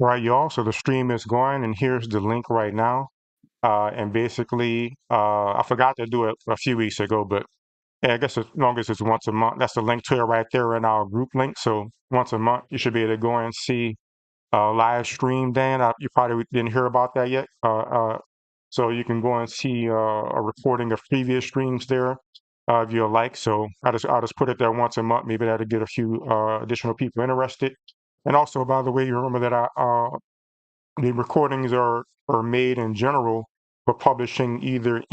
All right, y'all. So the stream is going, and here's the link right now. And basically, I forgot to do it a few weeks ago, but yeah, I guess as long as it's once a month, that's the link to it right there in our group link. So once a month, you should be able to go and see live stream. Dan, you probably didn't hear about that yet. So you can go and see a recording of previous streams there if you like. So I'll just put it there once a month. Maybe that'll get a few additional people interested. And also, by the way, you remember that the recordings are made in general for publishing either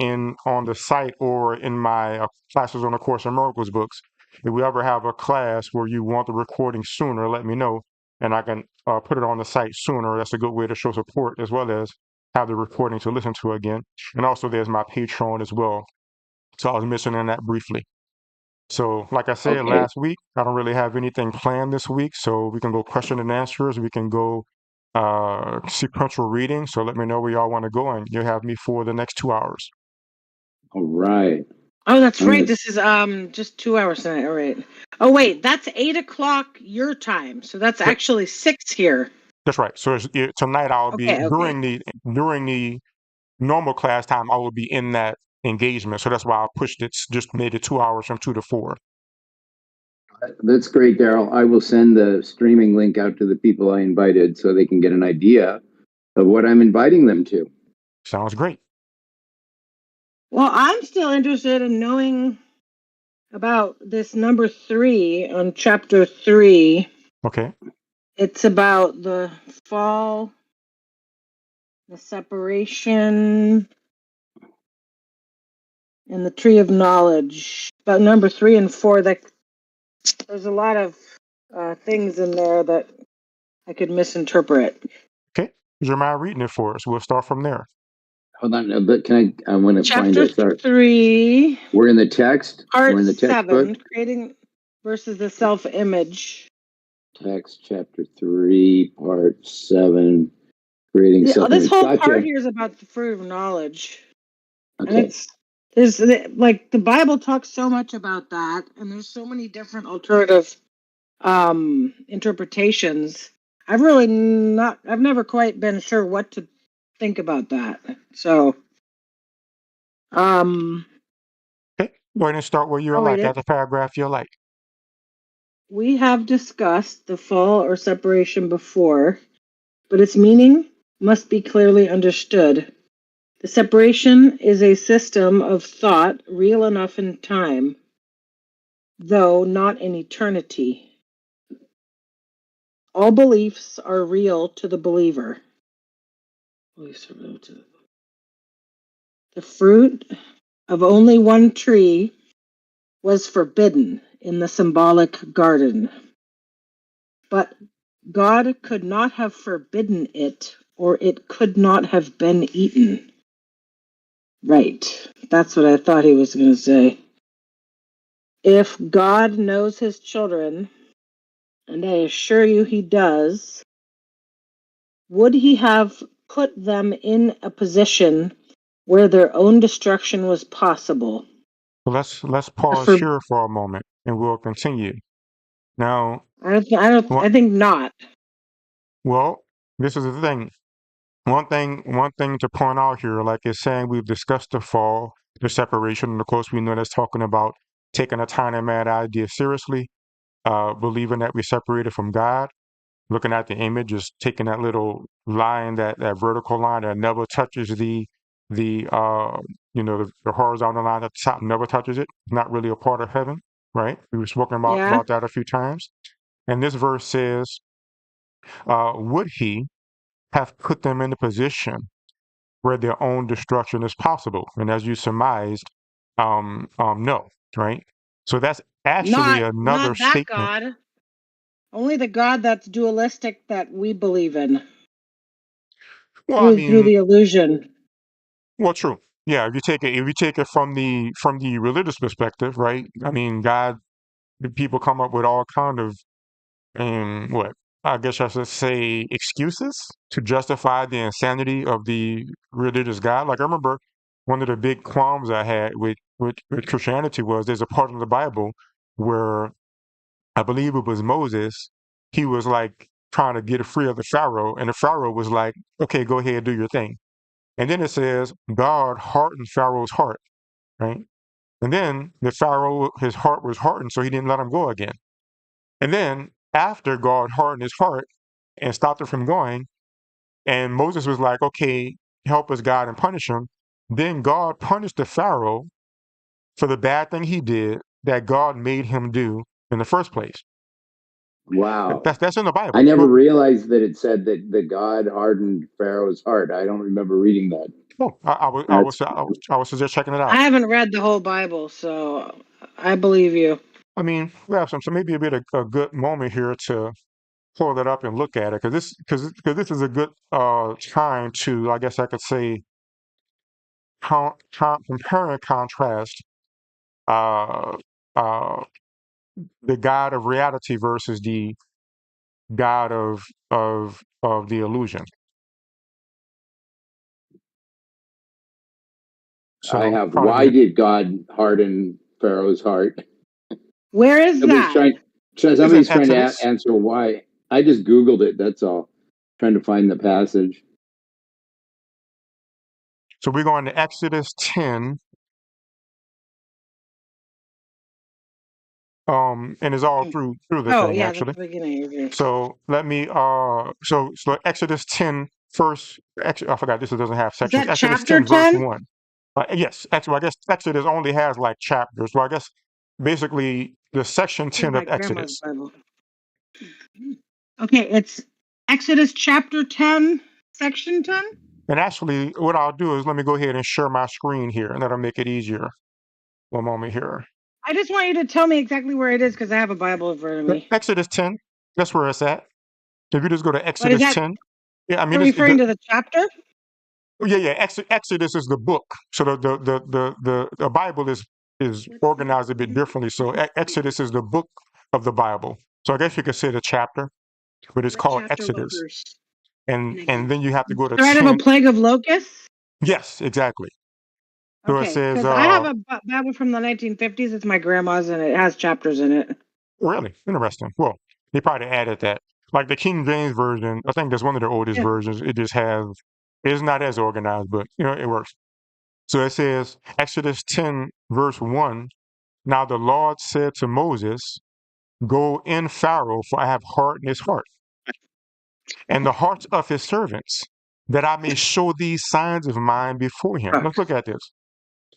on the site or in my Classes on the Course in Miracles books. If we ever have a class where you want the recording sooner, let me know, and I can put it on the site sooner. That's a good way to show support, as well as have the recording to listen to again. And also, there's my Patreon as well. So I was mentioning that briefly. So, like I said Okay. last week, I don't really have anything planned this week. So we can go question and answers. We can go sequential reading. So let me know where y'all want to go, and you'll have me for the next 2 hours. All right. Oh, that's right. This is just 2 hours tonight. All right. Oh wait, that's 8 o'clock your time. So that's actually 6 here. That's right. So tonight I'll be Okay. during the normal class time. I will be in that engagement. So that's why I pushed it. Just made it 2 hours from 2 to 4. That's great, Darryl. I will send the streaming link out to the people I invited so they can get an idea of what I'm inviting them to. Sounds great. Well, I'm still interested in knowing about this number 3 on chapter 3. Okay. It's about the fall, the separation, and the tree of knowledge. About number 3 and 4, there's a lot of things in there that I could misinterpret. Okay. Would you mind reading it for us? We'll start from there. Hold on, but I want to find Chapter it. Sorry. 3. We're in the text. Part We're in the text 7, book. creating versus the self-image. Text chapter 3, part 7, creating self-image. This whole part here is about the fruit of knowledge. Okay. And there's like the Bible talks so much about that, and there's so many different alternative interpretations. I've never quite been sure what to think about that. So Okay. Go ahead and start where you like. At the paragraph you like. We have discussed the fall or separation before, but its meaning must be clearly understood. The separation is a system of thought real enough in time, though not in eternity. All beliefs are real to the believer. The fruit of only one tree was forbidden in the symbolic garden. But God could not have forbidden it, or it could not have been eaten. Right. That's what I thought he was going to say. If God knows his children, and I assure you he does, would he have put them in a position where their own destruction was possible? Let's pause here for a moment, and we'll continue. Now, I think not. Well, this is the thing. One thing to point out here, like it's saying, we've discussed the fall, the separation, and of course we know that's talking about taking a tiny mad idea seriously, believing that we're separated from God, looking at the image, just taking that little line, that vertical line that never touches the horizontal line at the top, never touches it. Not really a part of heaven, right? We were spoken about that a few times. And this verse says, would he have put them in a position where their own destruction is possible? And as you surmised, no, right? So that's actually another statement. God. Only the God that's dualistic that we believe in. Well, through the illusion. Well, true. Yeah, if you take it from the religious perspective, right? I mean, God, people come up with all kind of what I guess I should say excuses to justify the insanity of the religious God. Like I remember one of the big qualms I had with Christianity was there's a part of the Bible where I believe it was Moses. He was like trying to get free of the Pharaoh, and the Pharaoh was like, okay, go ahead, do your thing. And then it says God hardened Pharaoh's heart, right? And then the Pharaoh, his heart was hardened, so he didn't let him go again. And then after God hardened his heart and stopped him from going, and Moses was like, okay, help us, God, and punish him. Then God punished the Pharaoh for the bad thing he did that God made him do in the first place. Wow. That's in the Bible. I never realized that it said that the God hardened Pharaoh's heart. I don't remember reading that. Oh, I was just checking it out. I haven't read the whole Bible, so I believe you. I mean, we have some, so maybe a good moment here to pull it up and look at it, because this is a good time to, I guess I could say, compare and contrast uh, uh, the God of reality versus the God of the illusion. So I have. Why did God harden Pharaoh's heart? Where is that? Somebody's trying to answer why. I just Googled it. That's all. Trying to find the passage. So we're going to Exodus 10. And it's all through the thing, actually. That's the beginning. So let me so Exodus 10 first. I forgot this doesn't have sections. Is that Exodus chapter 10 verse 10? 1. Yes, actually, I guess Exodus only has like chapters. Well, I guess basically the section 10 of Exodus. Bible. Okay, it's Exodus chapter 10, section 10. And actually, what I'll do is let me go ahead and share my screen here, and that'll make it easier. One moment here. I just want you to tell me exactly where it is, because I have a Bible in front of me. Exodus 10. That's where it's at. If you just go to Exodus 10. Yeah, I mean, you're referring to the chapter? Yeah. Exodus is the book. So the Bible is organized a bit differently. So Exodus is the book of the Bible. So I guess you could say the chapter, but it's called Exodus. And then you have to go to Threat 10. of a plague of locusts? Yes, exactly. So Okay, it says, because I have a Bible from the 1950s. It's my grandma's, and it has chapters in it. Really interesting. Well, they probably added that. Like the King James version, I think that's one of the oldest versions. It just has, it's not as organized, but it works. So it says, Exodus 10, verse 1. Now the Lord said to Moses, go in Pharaoh, for I have hardened his heart, and the hearts of his servants, that I may show these signs of mine before him. Let's look at this.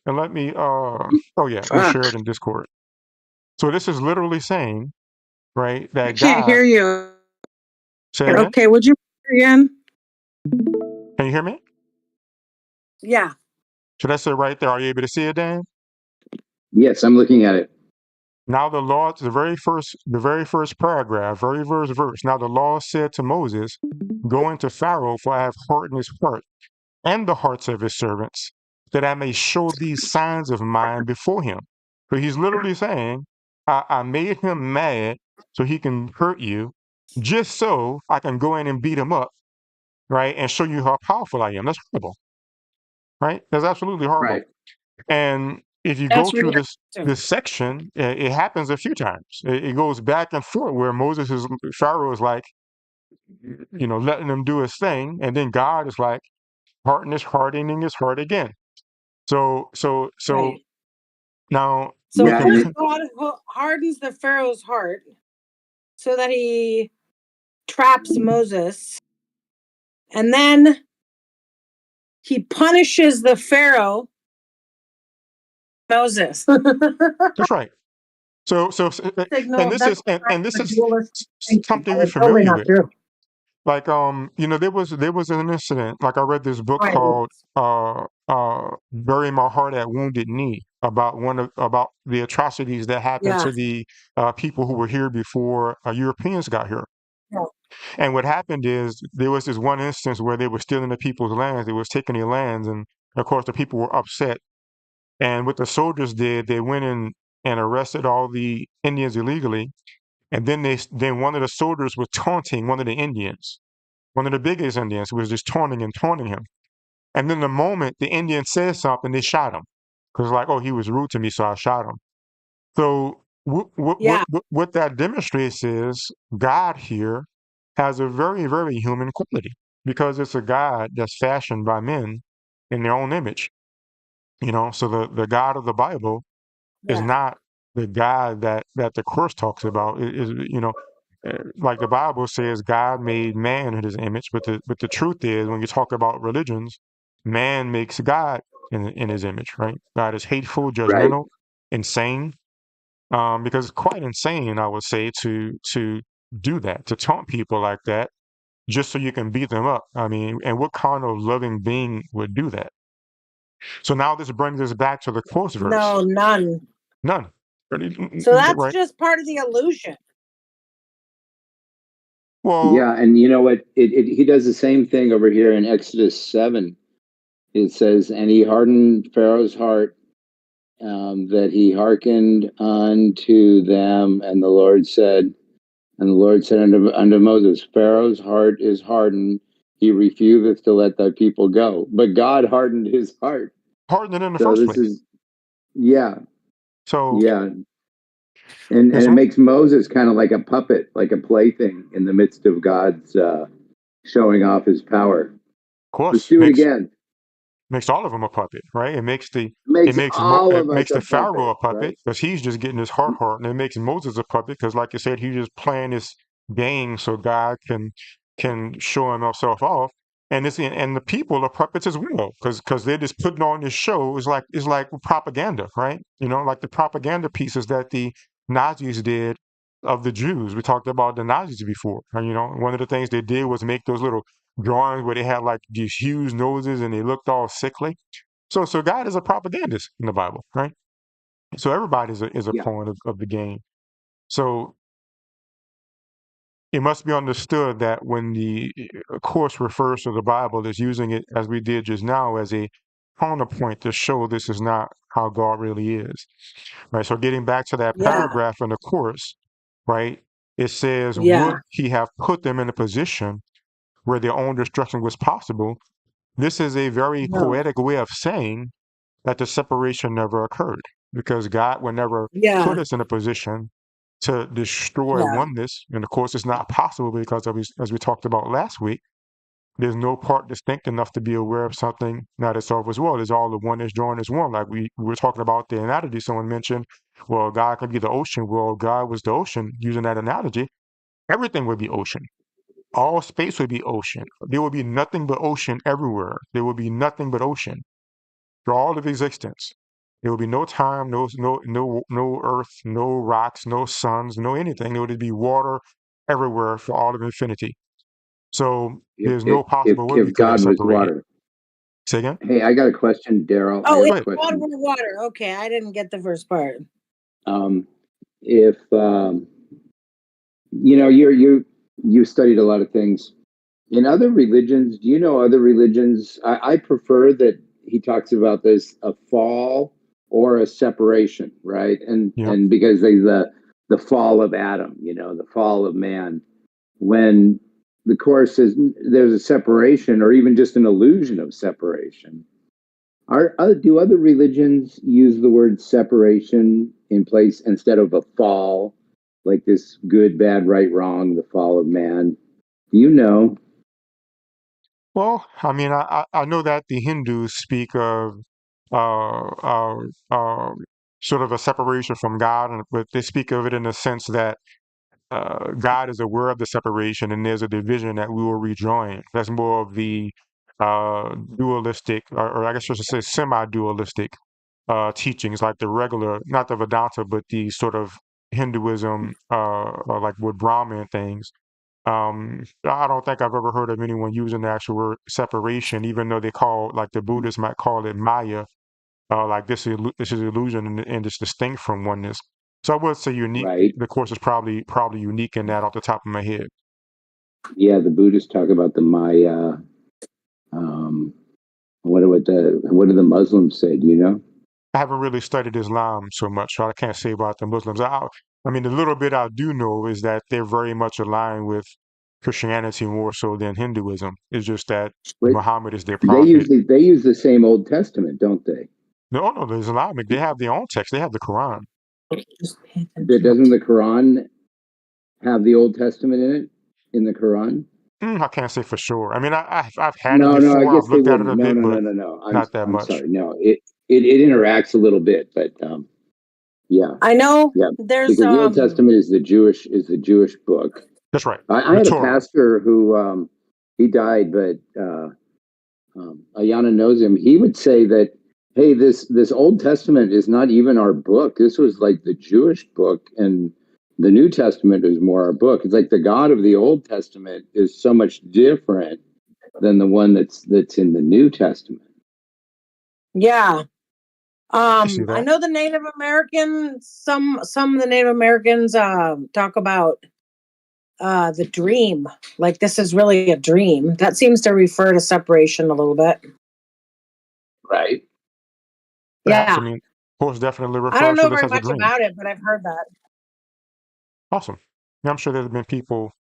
And let me, let me share it in Discord. So this is literally saying, right, that I can't hear you. Say again? Okay, would you again? Can you hear me? Yeah. Should I say right there? Are you able to see it, Dan? Yes, I'm looking at it. Now the Lord, the very first paragraph, very first verse. Now the Lord said to Moses, go into Pharaoh, for I have hardened his heart and the hearts of his servants, that I may show these signs of mine before him. So he's literally saying, I made him mad so he can hurt you, just so I can go in and beat him up, right? And show you how powerful I am. That's horrible, right? That's absolutely horrible. Right. And if you go through this section, it happens a few times. It goes back and forth where Pharaoh is like, letting him do his thing, and then God is like hardening his heart again. So Right. now. So Okay. first God hardens the Pharaoh's heart so that he traps Moses, and then he punishes the Pharaoh. Moses. That's right. So Signal, this is something we're Totally familiar not with. true. Like there was an incident. Like I read this book Right. called "Bury My Heart at Wounded Knee" about the atrocities that happened to the people who were here before Europeans got here. Yeah. And what happened is there was this one instance where they were stealing the people's lands. They was taking their lands, and of course the people were upset. And what the soldiers did, they went in and arrested all the Indians illegally. And then one of the soldiers was taunting one of the Indians, one of the biggest Indians, who was just taunting him. And then the moment the Indian said something, they shot him. Because like, oh, he was rude to me, so I shot him. So what that demonstrates is God here has a very, very human quality because it's a God that's fashioned by men in their own image. So the God of the Bible is Yeah. not the God that the Course talks about. Like the Bible says, God made man in His image, but the truth is, when you talk about religions, man makes God in His image, right? God is hateful, Right. judgmental, insane. Because it's quite insane, I would say, to do that, to taunt people like that, just so you can beat them up. I mean, and what kind of loving being would do that? So now this brings us back to the Course verse. No, none. None. So that's Right. just part of the illusion. Well, Yeah, and you know what? He does the same thing over here in Exodus 7. It says, and he hardened Pharaoh's heart, that he hearkened unto them, and the Lord said unto Moses, Pharaoh's heart is hardened, he refuseth to let thy people go. But God hardened his heart. hardened it in the So first this place. is, yeah, So, yeah. And it's it makes Moses kind of like a puppet, like a plaything in the midst of God's showing off his power. of Let's course do it again. makes all of them a puppet, right? It makes Makes all it of us makes a the Pharaoh a puppet, puppet right? because he's just getting his heart hardened. It makes Moses a puppet because, like you said, he's just playing this game so God can show himself off. And the people are puppets as well because they're just putting on this show. It's like propaganda, right? Like the propaganda pieces that the Nazis did of the Jews. We talked about the Nazis before. And, one of the things they did was make those little drawings where they had like these huge noses and they looked all sickly. So God is a propagandist in the Bible, right? So everybody is a Yeah. pawn of the game. So it must be understood that when the Course refers to the Bible, is using it as we did just now as a counterpoint to show this is not how God really is, right? So getting back to that Yeah. paragraph in the Course, right? It says, Yeah. would He have put them in a position where their own destruction was possible? This is a very No. poetic way of saying that the separation never occurred because God would never Yeah. put us in a position to destroy Yeah. oneness. And of course, it's not possible because, as we talked about last week, there's no part distinct enough to be aware of something that itself as well. There's all the oneness joined as one. Like we were talking about the analogy someone mentioned, well, God could be the ocean. Well, God was the ocean. Using that analogy, everything would be ocean. All space would be ocean. There would be nothing but ocean everywhere. There would be nothing but ocean for all of existence. There will be no time, no earth, no rocks, no suns, no anything. There would be water everywhere for all of infinity. So there's no possible way we If could have God was separated. water. Say again? Hey, I got a question, Daryl. I Oh, have it's a question. water. Okay, I didn't get the first part. If you studied a lot of things in other religions, do you know other religions? I prefer that he talks about this a fall or a separation, right? Yeah. And because the fall of Adam, the fall of man, when the Course says there's a separation or even just an illusion of separation. Do other religions use the word separation in place instead of a fall, like this good, bad, right, wrong, the fall of man? Do you know? Well, I mean, I know that the Hindus speak of uh, uh, uh, sort of a separation from God, but they speak of it in the sense that God is aware of the separation and there's a division that we will rejoin. That's more of the dualistic, or I guess I should say semi-dualistic teachings, like the regular, not the Vedanta, but the sort of Hinduism, like with Brahma and things. I don't think I've ever heard of anyone using the actual word separation, even though they call, like the Buddhists might call it Maya, like this is illusion and it's distinct from oneness. So I would say unique. Right. The Course is probably unique in that off the top of my head. Yeah, the Buddhists talk about the Maya. What do the Muslims say? Do you know? I haven't really studied Islam so much, so I can't say about the Muslims. I mean, the little bit I do know is that they're very much aligned with Christianity more so than Hinduism. It's just that But Muhammad is their they prophet. use the same Old Testament, don't they? No, the Islamic, they have their own text. They have the Quran. Just pay attention. Doesn't the Quran have the Old Testament in it? in the Quran? I can't say for sure. I mean, I've had it No, no, I before. I've guess they looked at it wouldn't. a No, bit, no, no, but no, no. not that I'm much. sorry. No, it interacts a little bit, but yeah, I know yeah, there's because the Old Testament is the Jewish book. That's right. I The had a Torah. pastor who he died, but Ayana knows him. He would say that, hey, this Old Testament is not even our book. This was like the Jewish book, and the New Testament is more our book. It's like the God of the Old Testament is so much different than the one that's in the New Testament. yeah. I see I that. know the Native Americans, some of the Native Americans talk about the dream. Like this is really a dream. That seems to refer to separation a little bit. Right. Perhaps. I Yeah. mean, horse definitely I don't refers to know this very as a much dream. about it, but I've heard that. Awesome. Yeah, I'm sure there's been people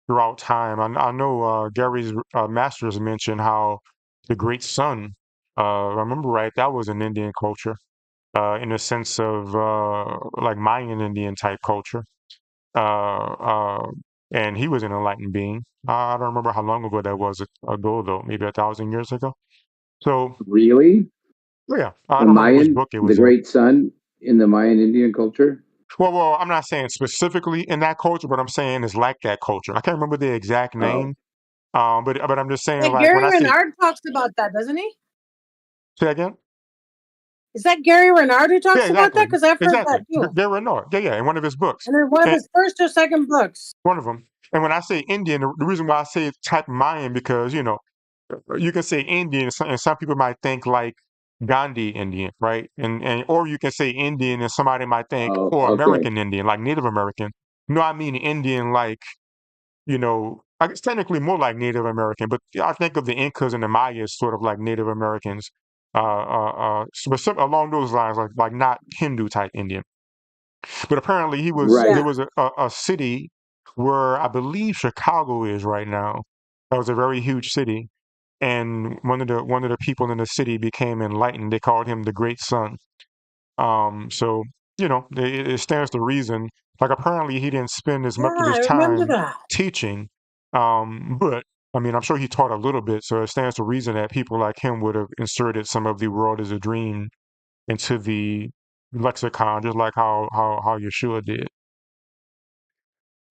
throughout time. I know Gary's masters mentioned how the great sun, if I remember right, that was an Indian culture, in the sense of like Mayan Indian type culture. Uh, uh, and he was an enlightened being. I don't remember how long ago that was ago, though, maybe 1,000 years ago. So, Really? yeah, I The don't remember which Mayan, book it the was in. great sun in the Mayan Indian culture? Well, I'm not saying specifically in that culture, but I'm saying it's like that culture. I can't remember the exact Oh, name, but I'm just saying, Yeah, like, when Gary I say, Renard talks about that, doesn't he? say again. Is that Gary Renard who Yeah, talks about exactly, that? Because I've heard exactly. that too. Gary Renard. Yeah, yeah, in one of his books, And then one of and his first or second books. one of them. And when I say Indian, the reason why I say type Mayan because you can say Indian, and some people might think like Gandhi Indian, right? And or you can say Indian, and somebody might think, oh, or okay. American Indian, like Native American. No, I mean Indian, like I guess technically more like Native American, but I think of the Incas and the Mayas sort of like Native Americans, along those lines, like not Hindu type Indian. But apparently Right. there Yeah. was a city where I believe Chicago is right now. That was a very huge city. And one of the people in the city became enlightened. They called him the Great Sun. So it stands to reason. Like apparently he didn't spend as Yeah, much of his I remember time that. teaching, but I mean I'm sure he taught a little bit. So it stands to reason that people like him would have inserted some of the world as a dream into the lexicon, just like how Yeshua did.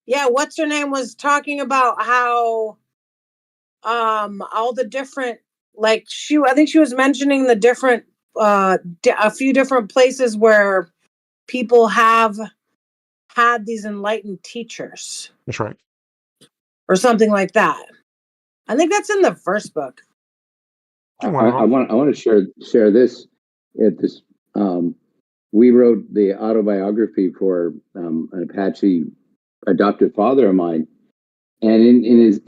Yeah, what's her name was talking about how all the different I think she was mentioning the different a few different places where people have had these enlightened teachers That's right. or something like that. I think that's in the first book. One of them. I want to share this at this. We wrote the autobiography for an Apache adopted father of mine, and in his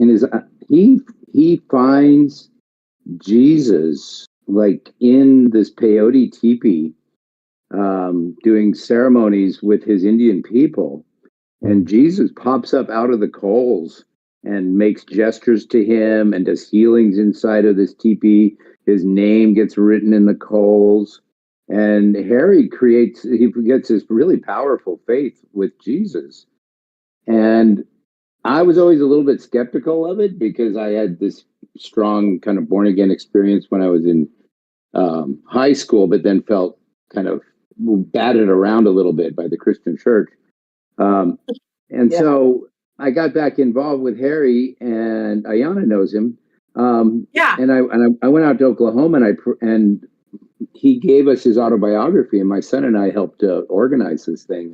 he finds Jesus like in this peyote teepee, doing ceremonies with his Indian people, and Jesus pops up out of the coals and makes gestures to him and does healings inside of this teepee. His name gets written in the coals. And Harry he gets this really powerful faith with Jesus. And I was always a little bit skeptical of it because I had this strong kind of born again experience when I was in high school, but then felt kind of batted around a little bit by the Christian church. Um, and Yeah. so I got back involved with Harry, and Ayana knows him. Yeah. And I went out to Oklahoma, and he gave us his autobiography, and my son and I helped organize this thing.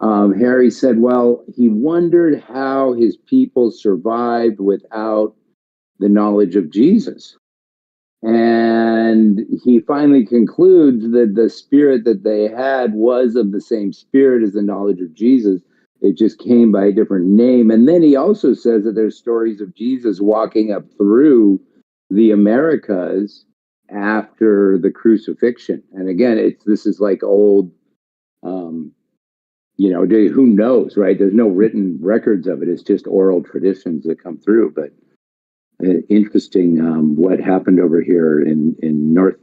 And Harry said, well, he wondered how his people survived without the knowledge of Jesus. And he finally concludes that the spirit that they had was of the same spirit as the knowledge of Jesus. It just came by a different name. And then he also says that there's stories of Jesus walking up through the Americas after the crucifixion. And again, this is like old, who knows, right? There's no written records of it. It's just oral traditions that come through. But interesting what happened over here in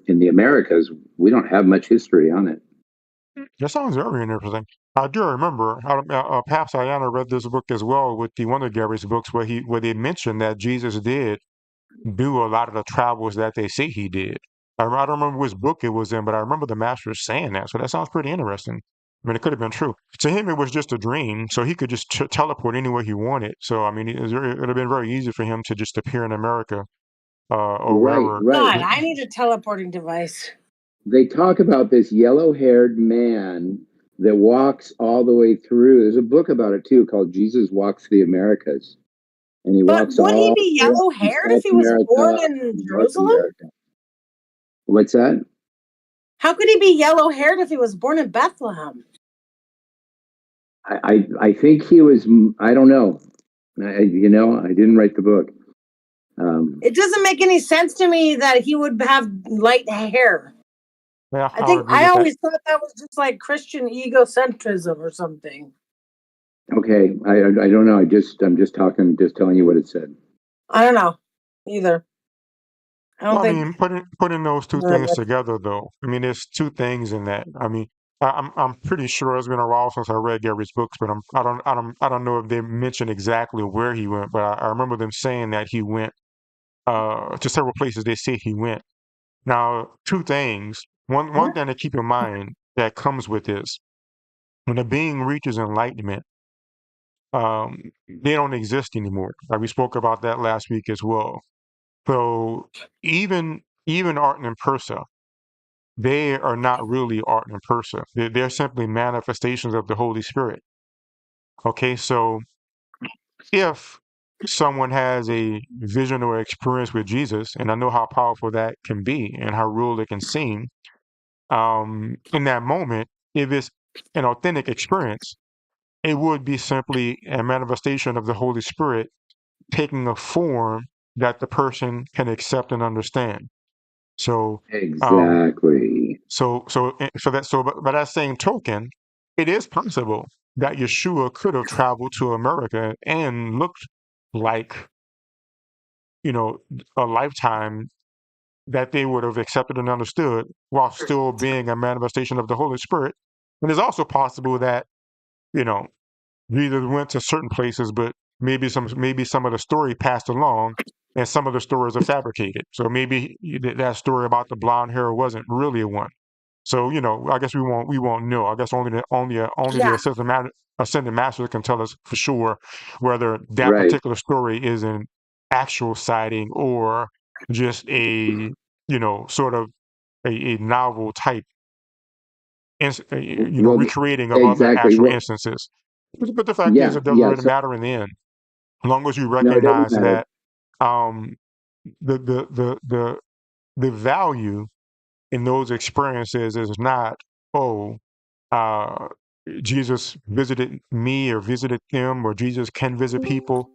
the Americas. We don't have much history on it. That sounds very interesting. I do remember, perhaps Ayana read this book as well with one of Gary's books where they mentioned that Jesus did do a lot of the travels that they say he did. I don't remember which book it was in, but I remember the master saying that. So that sounds pretty interesting. I mean, it could have been true. To him, it was just a dream, so he could just teleport anywhere he wanted. So, I mean, it would have been very easy for him to just appear in America or Right, wherever. right. God, I need a teleporting device. They talk about this yellow-haired man that walks all the way through. There's a book about it too called Jesus Walks the Americas. And he But walks would he all be the way yellow from haired if South he was born America in to North Jerusalem? America. What's that? How could he be yellow haired if he was born in Bethlehem? I think he was. I don't know. I didn't write the book. It doesn't make any sense to me that he would have light hair. Yeah, I I'll think agree I with that. always thought that was just like Christian egocentrism or something. Okay, I don't know. I'm just telling you what it said. I don't know either. I don't Well, I think. mean, putting those two things together, though. I mean, there's two things in that. I mean, I'm pretty sure it's been a while since I read Gary's books, but I don't know if they mentioned exactly where he went, but I remember them saying that he went to several places. They say he went. Now, two things. One thing to keep in mind that comes with this: when a being reaches enlightenment, they don't exist anymore. Like we spoke about that last week as well. So even Art and Persa, they are not really art and persa. They're simply manifestations of the Holy Spirit. Okay, so if someone has a vision or experience with Jesus, and I know how powerful that can be and how real it can seem, in that moment, if it's an authentic experience, it would be simply a manifestation of the Holy Spirit taking a form that the person can accept and understand. So, Exactly. But by that same token, it is possible that Yeshua could have traveled to America and looked like, a lifetime that they would have accepted and understood while still being a manifestation of the Holy Spirit. And it's also possible that, you know, Jesus went to certain places, but maybe some of the story passed along and some of the stories are fabricated. So maybe that story about the blonde hair wasn't really a one. So I guess we won't know. I guess only the ascended master can tell us for sure whether that Right. particular story is an actual sighting or just a sort of a novel type Well, recreating of other exactly. actual Well, instances. But the fact is, yeah, it doesn't yeah. really So matter in the end, as long as you no, it doesn't recognize matter. that um, the the the the the value in those experiences is not, oh, uh, Jesus visited me or visited them, or Jesus can visit people.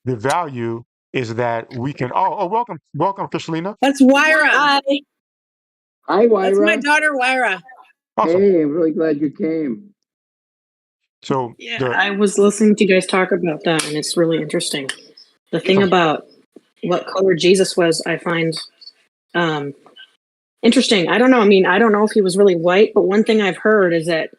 The value is that we can. Oh, welcome, Kristalina. That's Wyra. Hi. Hi, That's my Wyra. daughter Wyra. Awesome. Hey, I'm really glad you came. So Yeah, I was listening to you guys talk about that, and it's really interesting. The thing about what color Jesus was, I find interesting. I don't know. I mean, I don't know if he was really white, but one thing I've heard is that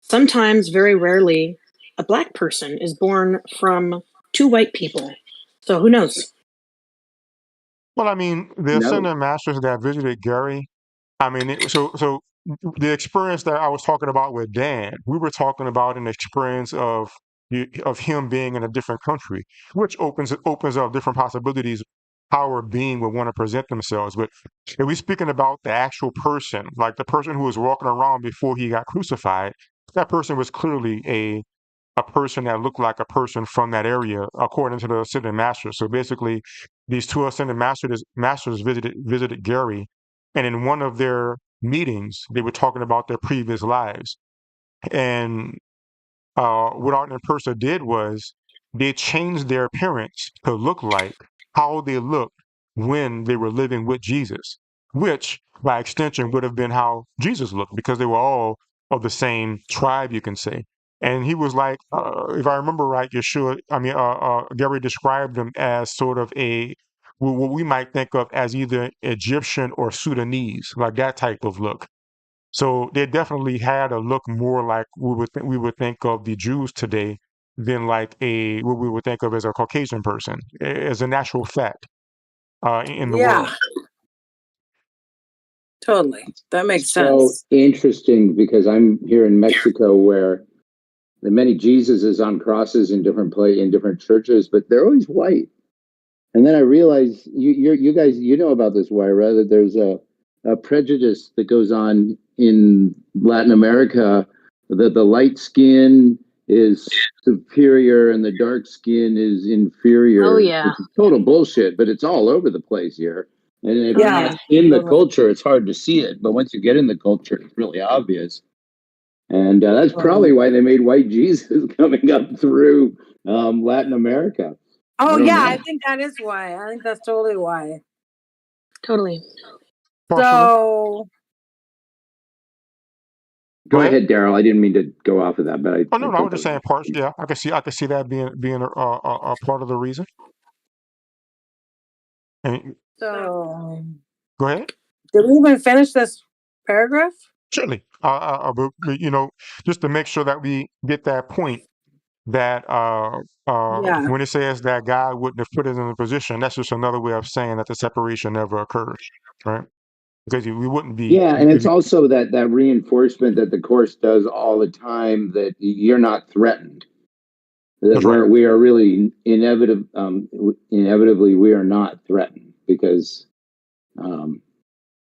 sometimes, very rarely, a black person is born from two white people. So who knows? well, I mean, the No. ascended masters that visited Gary. I mean, so the experience that I was talking about with Dan, we were talking about an experience of him being in a different country, which opens up different possibilities how a being would want to present themselves. But if we're speaking about the actual person, like the person who was walking around before he got crucified, that person was clearly a person that looked like a person from that area, according to the ascended masters. So basically, these two ascended masters visited Gary, and in one of their meetings, they were talking about their previous lives. And what Art and Persa did was they changed their appearance to look like how they looked when they were living with Jesus, which by extension would have been how Jesus looked because they were all of the same tribe, you can say. And he was like, if I remember right, Gary described them as sort of what we might think of as either Egyptian or Sudanese, like that type of look. So they definitely had a look more like we would think of the Jews today than like what we would think of as a Caucasian person, as a natural fact in the world. Yeah, totally. That makes So sense. interesting, because I'm here in Mexico where the many Jesuses on crosses in different churches, but they're always white. And then I realized you guys know about this, Wyra, that there's a prejudice that goes on in Latin America, that the light skin is superior and the dark skin is inferior. Oh, yeah. Which is total bullshit, but it's all over the place here. And if you're Yeah. not in the culture, it's hard to see it. But once you get in the culture, it's really obvious. And that's probably why they made white Jesus coming up through Latin America. Oh, don't yeah, know. I think that is why. I think that's totally why. Totally. Partially. So, Go ahead, Darryl. I didn't mean to go off of that, but I. Oh no, I was just saying partially. Yeah, I could see that being a part of the reason. And so go ahead. did we even finish this paragraph? Certainly. But, you know, just to make sure that we get that point that Yeah. when it says that God wouldn't have put us in a position, that's just another way of saying that the separation never occurred, right? Because we wouldn't be. Yeah, and it's also that reinforcement that the Course does all the time, that you're not threatened. That That's right. we are really inevitably we are not threatened, because and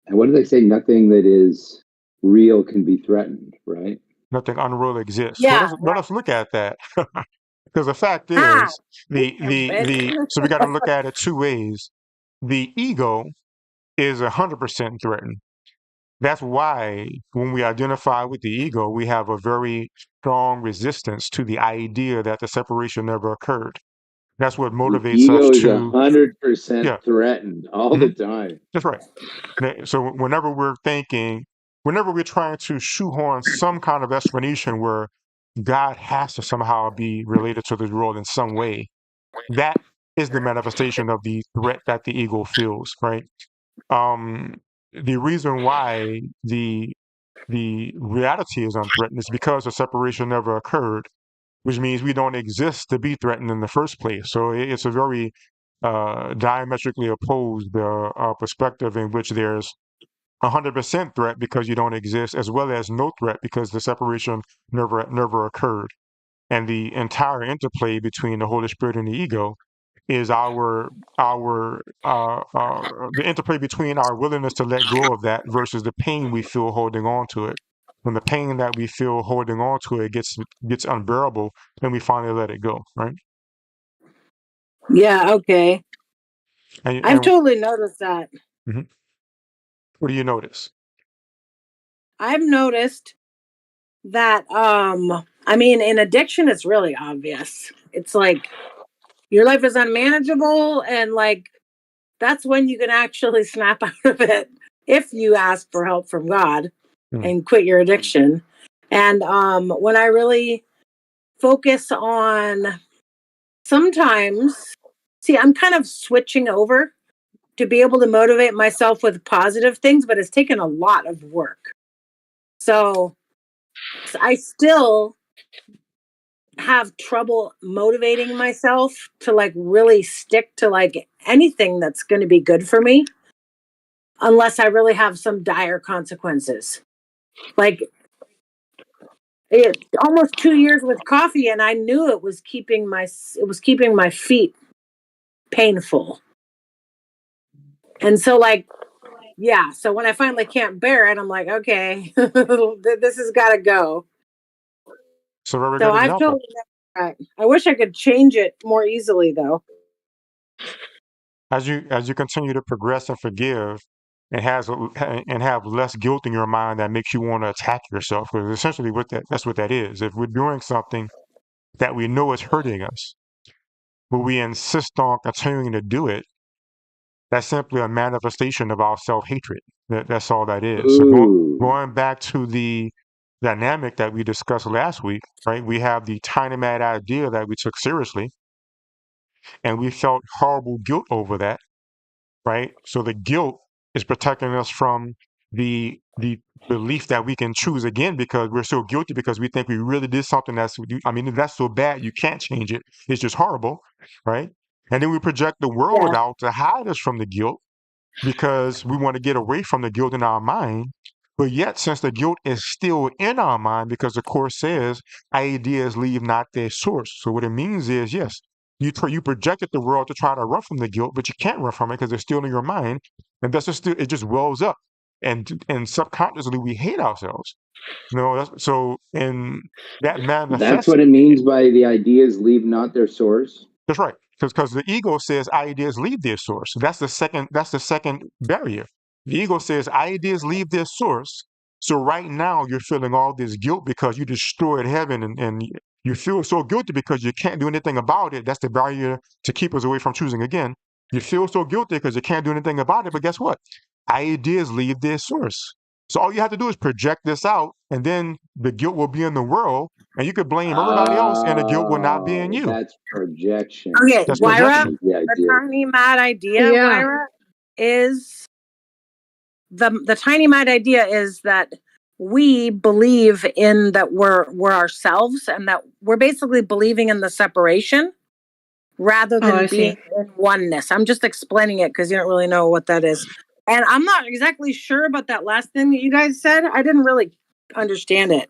what do they say? Nothing that is real can be threatened, right? Nothing unreal exists. Yeah. Let us look at that. Because the fact Ah, is, so we got to look at it two ways. The ego is 100% threatened. That's why when we identify with the ego, we have a very strong resistance to the idea that the separation never occurred. That's what The motivates us ego is to, 100% yeah, threatened all the time. that's right. So whenever we're trying to shoehorn some kind of explanation where God has to somehow be related to the world in some way, that is the manifestation of the threat that the ego feels, right? The reason why the reality is unthreatened is because the separation never occurred, which means we don't exist to be threatened in the first place. So it's a very diametrically opposed perspective in which there's 100% threat because you don't exist, as well as no threat because the separation never occurred. And the entire interplay between the Holy Spirit and the ego is the interplay between our willingness to let go of that versus the pain we feel holding on to it. When the pain that we feel holding on to it gets unbearable, then we finally let it go, right? yeah, okay. I've And totally noticed that. Mhm. What do you notice? I've noticed that I mean, in addiction it's really obvious. It's like your life is unmanageable, and like that's when you can actually snap out of it if you ask for help from God and quit your addiction. And when I really focus on, sometimes, see, I'm kind of switching over to be able to motivate myself with positive things, but it's taken a lot of work. So I still have trouble motivating myself to like really stick to like anything that's going to be good for me unless I really have some dire consequences. Like almost 2 years with coffee, and I knew it was keeping my feet painful. And so like, yeah, so when I finally can't bear it, I'm like, okay, this has got to go. So very So good I've example. totally, I wish I could change it more easily though. As you continue to progress and forgive, and have less guilt in your mind that makes you want to attack yourself, because essentially that's what that is. If we're doing something that we know is hurting us, but we insist on continuing to do it, that's simply a manifestation of our self-hatred. That's all that is. So going back to the dynamic that we discussed last week, right? We have the tiny mad idea that we took seriously, and we felt horrible guilt over that, right? So the guilt is protecting us from the the belief that we can choose again because we're so guilty because we think we really did something that's so bad you can't change it. It's just horrible, right? And then we project the world Yeah. out to hide us from the guilt because we want to get away from the guilt in our mind. But yet, since the guilt is still in our mind, because the Course says ideas leave not their source. So what it means is, yes, you projected the world to try to run from the guilt, but you can't run from it because it's still in your mind, and it just wells up, and subconsciously we hate ourselves. And that That's manifests. what it means by the ideas leave not their source. That's right, because the ego says ideas leave their source. That's the second barrier. The ego says ideas leave their source. So right now you're feeling all this guilt because you destroyed heaven, and you feel so guilty because you can't do anything about it. That's the barrier to keep us away from choosing again. You feel so guilty because you can't do anything about it. But guess what? Ideas leave their source. So all you have to do is project this out, and then the guilt will be in the world, and you could blame everybody else, and the guilt will not be in Oh, you. that's projection. Okay, That's Wyra, projection. the tiny mad idea, Yeah. Wyra, is the tiny mad idea is that we believe in that we're ourselves, and that we're basically believing in the separation rather Oh, than I being see. in oneness. I'm just explaining it because you don't really know what that is. And I'm not exactly sure about that last thing that you guys said. I didn't really understand it.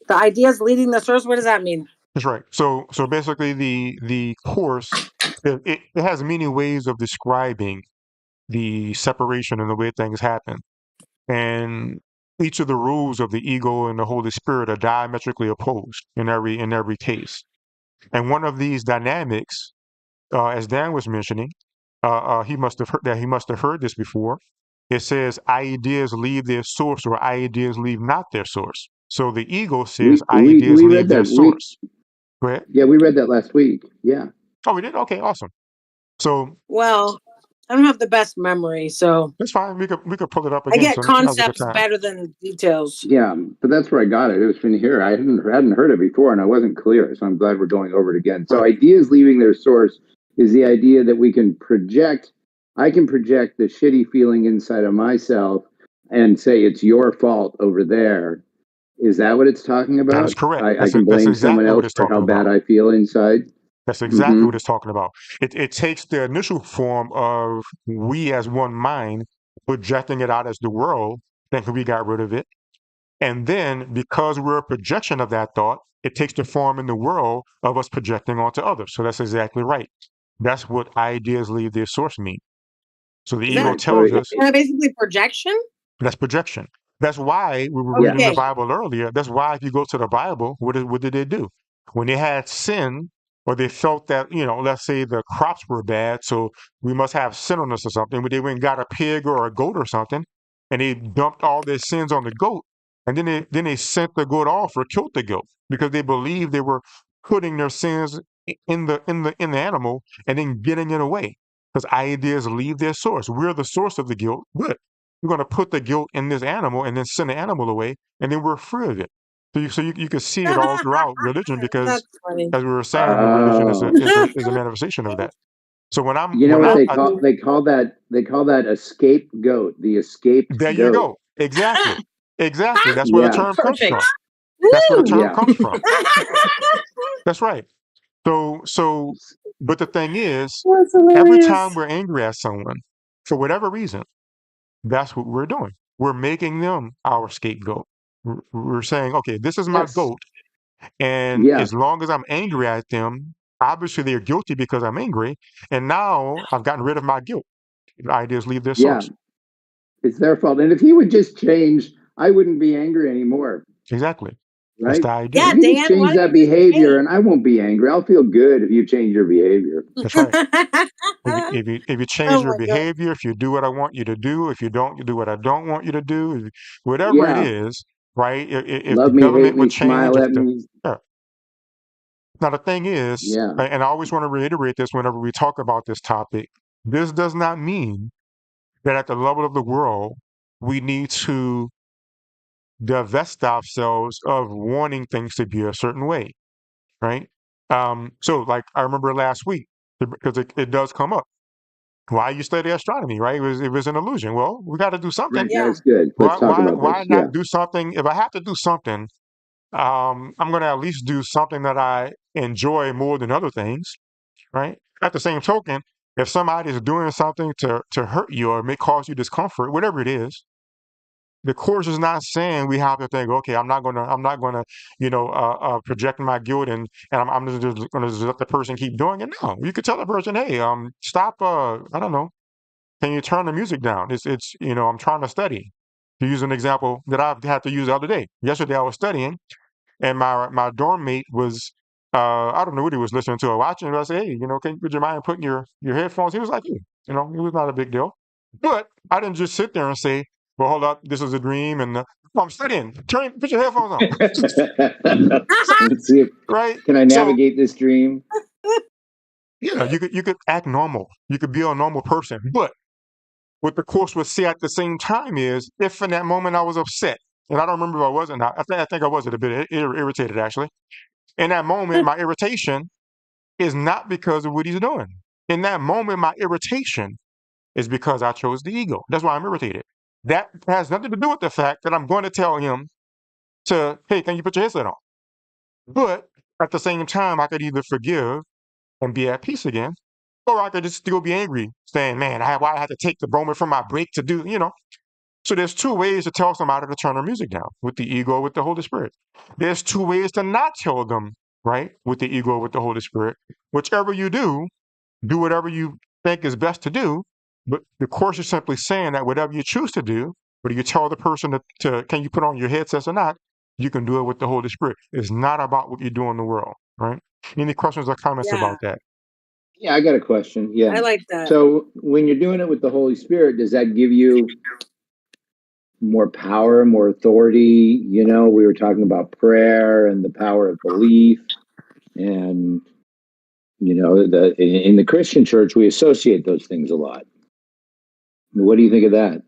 The ideas leading the source, what does that mean? That's right. So basically, the Course it has many ways of describing the separation and the way things happen, and each of the rules of the ego and the Holy Spirit are diametrically opposed in every case. And one of these dynamics, as Dan was mentioning, he must have heard this before. It says ideas leave their source or ideas leave not their source. So the ego says ideas We leave read their that. source. Go ahead. Yeah, we read that last week. Yeah. Oh, we did? Okay, awesome. So Well, I don't have the best memory, so it's fine. We could pull it up I again. get So now's a good concepts time. better than details. Yeah, but that's where I got it. It was from here. I hadn't heard it before, and I wasn't clear. So I'm glad we're going over it again. So Right. ideas leaving their source is the idea that we can project. I can project the shitty feeling inside of myself and say it's your fault over there. Is that what it's talking That about? is correct. I can That's blame someone exactly what else it's for how talking bad about. I feel inside. That's exactly Mm-hmm. what it's talking about. It takes the initial form of we as one mind projecting it out as the world, thinking we got rid of it. And then because we're a projection of that thought, it takes the form in the world of us projecting onto others. So that's exactly right. That's what ideas leave their source mean. So the Is ego that, tells us is that basically projection? that's projection. That's why we were Yeah. reading the Okay. Bible earlier. That's why if you go to the Bible, what did they do? When they had sin or they felt that, let's say the crops were bad, so we must have sin on us or something, but they went and got a pig or a goat or something, and they dumped all their sins on the goat, and then they sent the goat off or killed the goat because they believed they were putting their sins in the animal and then getting it away. Because ideas leave their source. We're the source of the guilt, but we're going to put the guilt in this animal and then send the animal away, and then we're free of it. So you can see it all throughout religion because, That's funny. as we were saying, religion is a Oh. is a manifestation of that. So when I'm You know when what I they call that a scapegoat, the escaped there you goat. go, exactly. That's where the Yeah. term comes Perfect. from. That's where the term Yeah. comes from. That's right. So, but the thing is, That's every hilarious. time we're angry at someone, for whatever reason, that's what we're doing. We're making them our scapegoat. We're saying, okay, this is my Yes. goat. And Yeah. as long as I'm angry at them, obviously they're guilty because I'm angry. And now I've gotten rid of my guilt. Ideas leave their Yeah. source. It's their fault. And if he would just change, I wouldn't be angry anymore. Exactly. That's Right? the idea. Yeah, If you just Dan, why change don't that you just behavior change? and I won't be angry. I'll feel good if you change your behavior. That's right. If you change Oh your my God. behavior, if you do what I want you to do, if you don't, you do what I don't want you to do, whatever it Yeah. is, right? If the Love me, hate government me, would change, smile at me. yeah. Now the thing is, Yeah. and I always want to reiterate this whenever we talk about this topic, this does not mean that at the level of the world, we need to divest ourselves of wanting things to be a certain way, right? So like I remember last week, because it does come up. Why you study astronomy, right? It was an illusion. Well, we got to do something. Right, Yeah. that's good. Let's talk about Why this. not Yeah. do something? If I have to do something, I'm going to at least do something that I enjoy more than other things, right? At the same token, if somebody is doing something to hurt you or may cause you discomfort, whatever it is, the course is not saying we have to think, okay, I'm not gonna, project my guilt and I'm just gonna let the person keep doing it. No, you could tell the person, hey, stop. I don't know. Can you turn the music down? I'm trying to study. To use an example that I've had to use the other day. Yesterday I was studying, and my dorm mate was, I don't know what he was listening to or watching. But I said, hey, would you mind putting your headphones? He was like, yeah. It was not a big deal. But I didn't just sit there and say, well, hold up, this is a dream, and I'm studying. Put your headphones on. Let's see if Right? can I So navigate this dream? yeah, you could act normal. You could be a normal person. But what the course would say at the same time is, if in that moment I was upset, and I don't remember if I was or not. I think I was a bit irritated actually. In that moment, my irritation is not because of what he's doing. In that moment, my irritation is because I chose the ego. That's why I'm irritated. That has nothing to do with the fact that I'm going to tell him hey, can you put your headset on? But at the same time, I could either forgive and be at peace again, or I could just still be angry, saying, man, why I had to take the moment from my break to do. So there's two ways to tell somebody to turn their music down, with the ego, with the Holy Spirit. There's two ways to not tell them, right, with the ego, with the Holy Spirit. Whichever you do whatever you think is best to do. But the course is simply saying that whatever you choose to do, whether you tell the person can you put on your headsets or not, you can do it with the Holy Spirit. It's not about what you do in the world, right? Any questions or comments Yeah. about that? Yeah, I got a question. Yeah. I like that. So when you're doing it with the Holy Spirit, does that give you more power, more authority? We were talking about prayer and the power of belief, and in the Christian church we associate those things a lot. What do you think of that?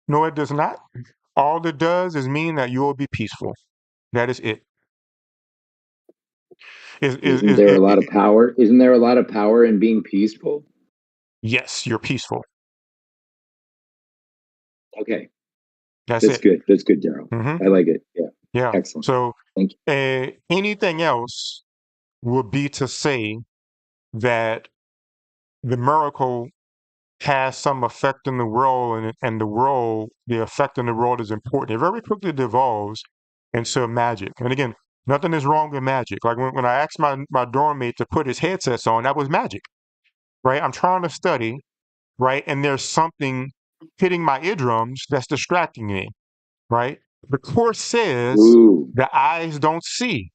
No, it does not. All it does is mean that you will be peaceful. That is it. Isn't there a lot of power? Isn't there a lot of power in being peaceful? Yes, you're peaceful. Okay. That's That's it. good. That's good, Darryl. Mm-hmm. I like it. Yeah. Yeah. Excellent. So Thank you. anything else would be to say that the miracle has some effect in the world, and the effect in the world is important. It very quickly devolves into magic. And again, nothing is wrong with magic. Like when I asked my dorm mate to put his headsets on, that was magic, right? I'm trying to study, right? And there's something hitting my eardrums that's distracting me, right? The course says Ooh. the eyes don't see.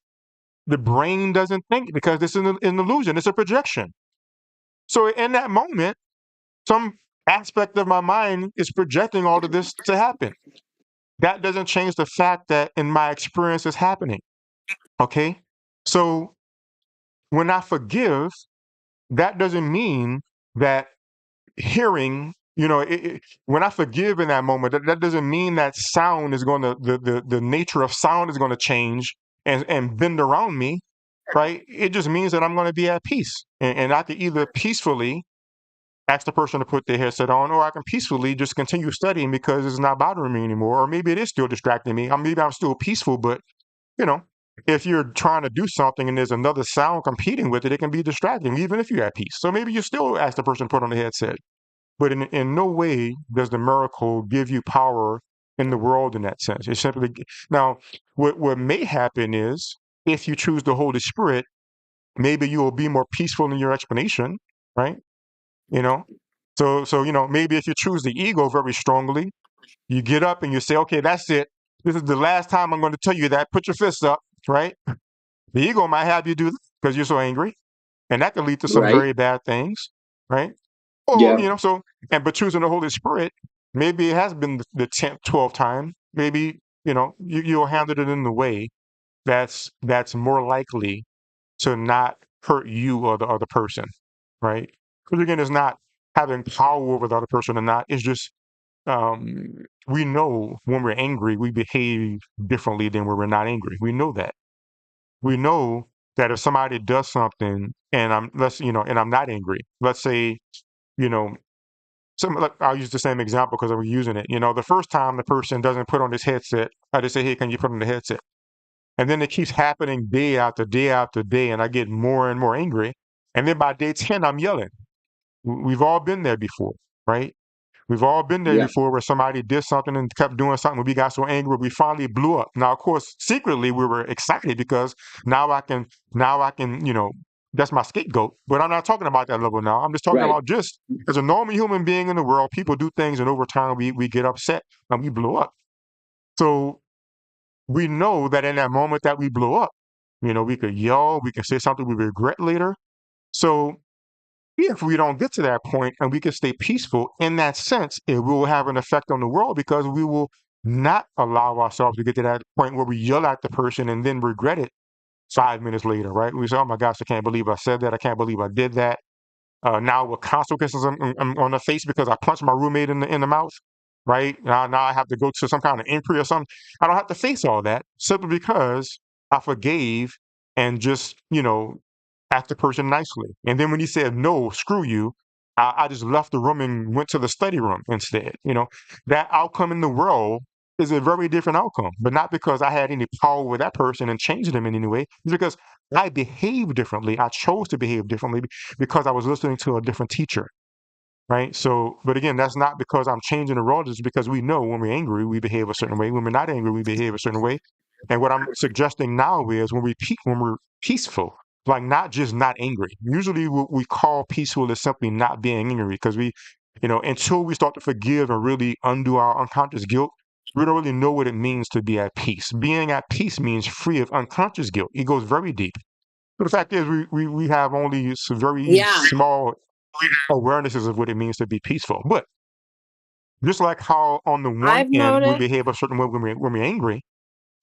The brain doesn't think because this is an illusion. It's a projection. So in that moment, some aspect of my mind is projecting all of this to happen. That doesn't change the fact that in my experience is happening. Okay. So when I forgive, that doesn't mean that hearing, when I forgive in that moment, that doesn't mean that sound is going to, the nature of sound is going to change and bend around me, right? It just means that I'm going to be at peace. And I can either peacefully ask the person to put their headset on, or I can peacefully just continue studying because it's not bothering me anymore. Or maybe it is still distracting me. Maybe I'm still peaceful, but you know, if you're trying to do something and there's another sound competing with it, it can be distracting, even if you're at peace. So maybe you still ask the person to put on the headset. But in no way does the miracle give you power in the world in that sense. It's simply now what may happen is if you choose the Holy Spirit, maybe you will be more peaceful in your explanation, right? You know, so maybe if you choose the ego very strongly, you get up and you say, okay, that's it. This is the last time I'm going to tell you that. Put your fists up, right? The ego might have you do that because you're so angry, and that can lead to some Right. very bad things, right? Or Yeah. but choosing the Holy Spirit, maybe it has been the 10th, 12th time. Maybe you'll handle it in the way that's more likely to not hurt you or the other person, right? Because again, it's not having power over the other person or not. It's just we know when we're angry, we behave differently than when we're not angry. We know that. We know that if somebody does something and I'm not angry, let's say, you know, I'll use the same example because I'm using it. The first time the person doesn't put on his headset, I just say, "Hey, can you put on the headset?" And then it keeps happening day after day after day, and I get more and more angry. And then by day 10, I'm yelling. We've all been there before, right? We've all been there Yeah. before where somebody did something and kept doing something. We got so angry, we finally blew up. Now, of course, secretly we were excited because now I can, that's my scapegoat. But I'm not talking about that level now. I'm just talking Right. about just as a normal human being in the world, people do things and over time we get upset and we blow up. So we know that in that moment that we blow up, we could yell, we can say something we regret later. So if we don't get to that point and we can stay peaceful in that sense, it will have an effect on the world because we will not allow ourselves to get to that point where we yell at the person and then regret it 5 minutes later, right? We say, "Oh my gosh, I can't believe I said that. I can't believe I did that." Now with consequences on the face because I punched my roommate in the mouth, right? Now I have to go to some kind of inquiry or something. I don't have to face all that simply because I forgave and just, asked the person nicely. And then when he said, "No, screw you," I just left the room and went to the study room instead. That outcome in the world is a very different outcome, but not because I had any power with that person and changed them in any way. It's because I behaved differently. I chose to behave differently because I was listening to a different teacher, right? So, but again, that's not because I'm changing the world. It's because we know when we're angry, we behave a certain way. When we're not angry, we behave a certain way. And what I'm suggesting now is when we're peaceful, like not just not angry. Usually, what we call peaceful is simply not being angry because until we start to forgive and really undo our unconscious guilt, we don't really know what it means to be at peace. Being at peace means free of unconscious guilt. It goes very deep. But the fact is, we have only some very small awarenesses of what it means to be peaceful. But just like how on the one I've end we noticed. behave a certain way when we're angry,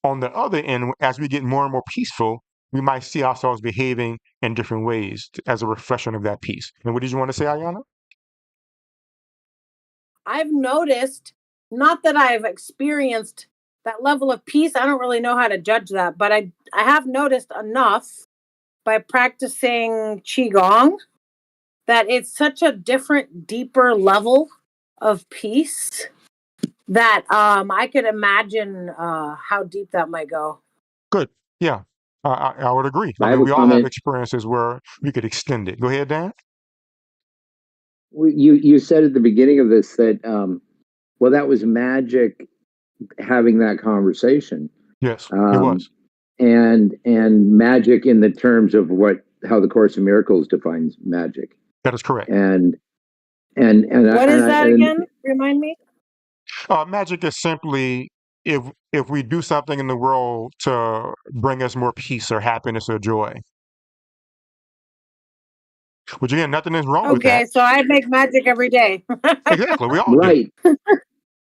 on the other end, as we get more and more peaceful, we might see ourselves behaving in different ways as a reflection of that peace. And what did you want to say, Ayana? I've noticed, not that I've experienced that level of peace. I don't really know how to judge that, but I have noticed enough by practicing qigong that it's such a different, deeper level of peace that I could imagine how deep that might go. Good. Yeah, I would agree. I I have mean, a we all have comment. experiences where we could extend it. Go ahead, Dan. You said at the beginning of this that well, that was magic having that conversation. Yes, it was. And magic in the terms of how the Course in Miracles defines magic. That is correct. And what is that again? Remind me. Magic is simply if we do something in the world to bring us more peace or happiness or joy. Which again, nothing is wrong with that. Okay, so I make magic every day. Exactly, we all do. Right.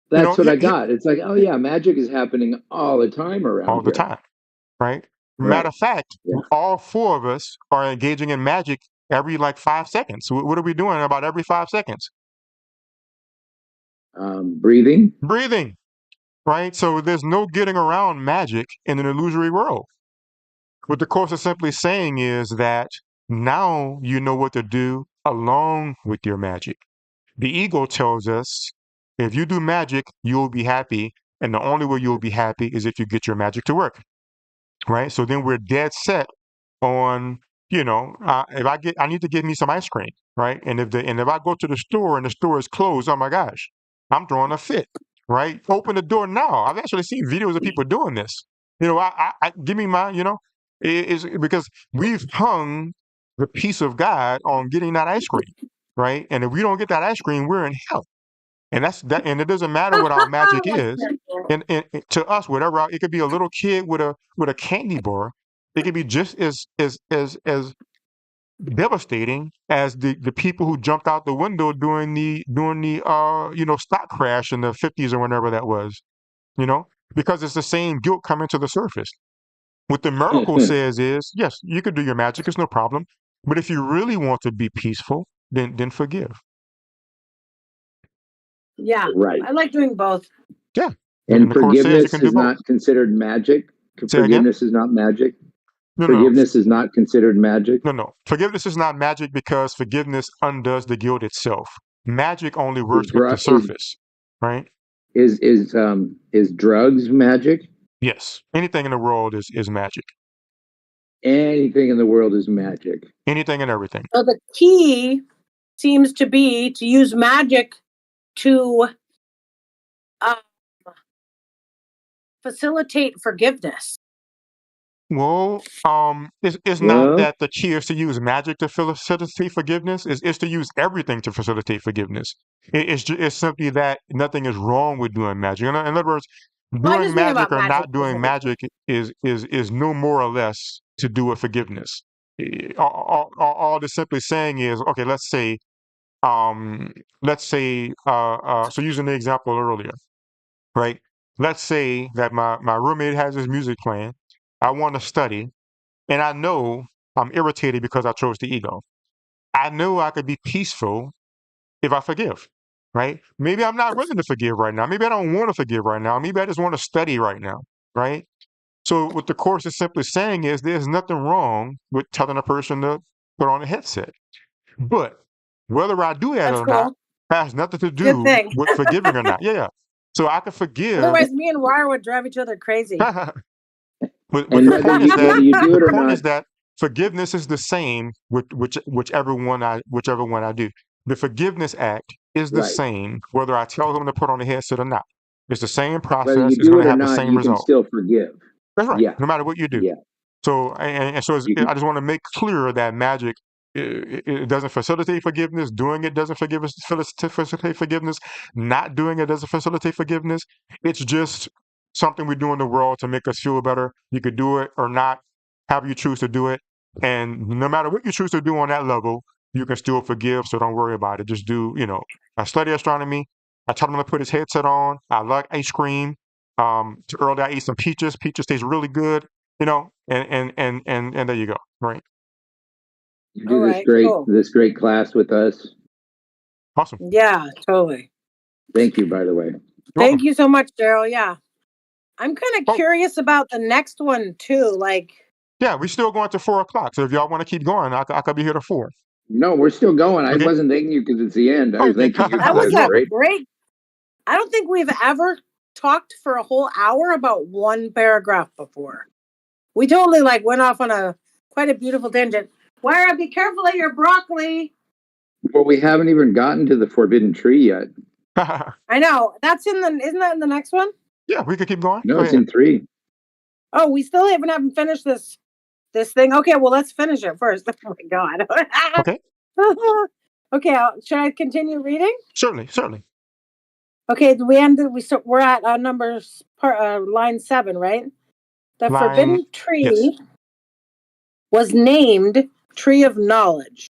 That's what I got. It's like, oh yeah, magic is happening all the time around all the here. time, right? Right. Matter of fact, Yeah. all four of us are engaging in magic every 5 seconds. What are we doing about every 5 seconds? Breathing. Breathing, right? So there's no getting around magic in an illusory world. What the Course is simply saying is that now you know what to do along with your magic. The ego tells us if you do magic, you'll be happy. And the only way you'll be happy is if you get your magic to work, right? So then we're dead set on, if I need to get me some ice cream, right? And if I go to the store and the store is closed, oh my gosh, I'm throwing a fit, right? Open the door now. I've actually seen videos of people doing this. I give me my, it's because we've hung the peace of God on getting that ice cream, right? And if we don't get that ice cream, we're in hell. And and it doesn't matter what our magic is. And to us, whatever it could be a little kid with a candy bar. It could be just as devastating as the people who jumped out the window during the stock crash in the 50s or whenever that was. Because it's the same guilt coming to the surface. What the miracle says is, yes, you could do your magic, it's no problem. But if you really want to be peaceful, then forgive. Yeah, right. I like doing both. Yeah. And forgiveness is not considered magic. Forgiveness is not magic. Forgiveness is not considered magic. No. Forgiveness is not magic because forgiveness undoes the guilt itself. Magic only works with the Drug surface, right? is drugs magic? Yes. Anything in the world is magic. Anything in the world is magic. Anything and everything. So the key seems to be to use magic to facilitate forgiveness. Well, it's not that the key is to use magic to facilitate forgiveness. It's to use everything to facilitate forgiveness. It's simply that nothing is wrong with doing magic. In other words, Well, I doing just mean magic about or magic not doing specifically. magic is no more or less to do with forgiveness. All it's simply saying is, okay, so using the example earlier, right? Let's say that my roommate has his music playing. I want to study, and I know I'm irritated because I chose the ego. I know I could be peaceful if I forgive, right? Maybe I'm not willing to forgive right now. Maybe I don't want to forgive right now. Maybe I just want to study right now, right? So what the course is simply saying is there's nothing wrong with telling a person to put on a headset. But whether I do that That's or not cool. has nothing to Good do thing. with forgiving or not. Yeah. So I can forgive. Otherwise, me and Wire would drive each other crazy. But And the point is that whether you do it the or point not, is that forgiveness is the same with whichever one I do. The forgiveness act is the right. same whether I tell them to put on a headset or not. It's the same Whether process. you It's do going it to or have the not, same you can result. still forgive. That's right. Yeah. No matter what you do. Yeah. So so You can, I just want to make clear that magic it doesn't facilitate forgiveness. Doing it doesn't facilitate forgiveness. Not doing it doesn't facilitate forgiveness. It's just something we do in the world to make us feel better. You could do it or not, however you choose to do it. And no matter what you choose to do on that level, you can still forgive. So don't worry about it. Just do, I study astronomy. I tell him to put his headset on. I like ice cream. Earlier I ate some peaches. Peaches taste really good. And there you go. Right. you All do right, cool. this great class with us. Awesome. Yeah, totally. Thank you, by the way. Thank you so much, Daryl. Yeah. I'm kind of Oh. curious about the next one too. Like, yeah, we're still going to 4:00. So if y'all want to keep going, I could be here to 4. No, we're still going. I Okay. wasn't thanking you because it's the end. I was Okay. thanking you that because was that's a great. great. I don't think we've ever talked for a whole hour about one paragraph before. We totally went off on quite a beautiful tangent. Wire, be careful of your broccoli. Well, we haven't even gotten to the forbidden tree yet. I know. Isn't that in the next one? Yeah, we could keep going. No, Go it's ahead. in 3. Oh, we still haven't finished this thing. Okay, well, let's finish it first. Oh my God. Okay. Okay, should I continue reading? Certainly. Okay, we're at line 7, right? The forbidden tree yes. was named Tree of Knowledge.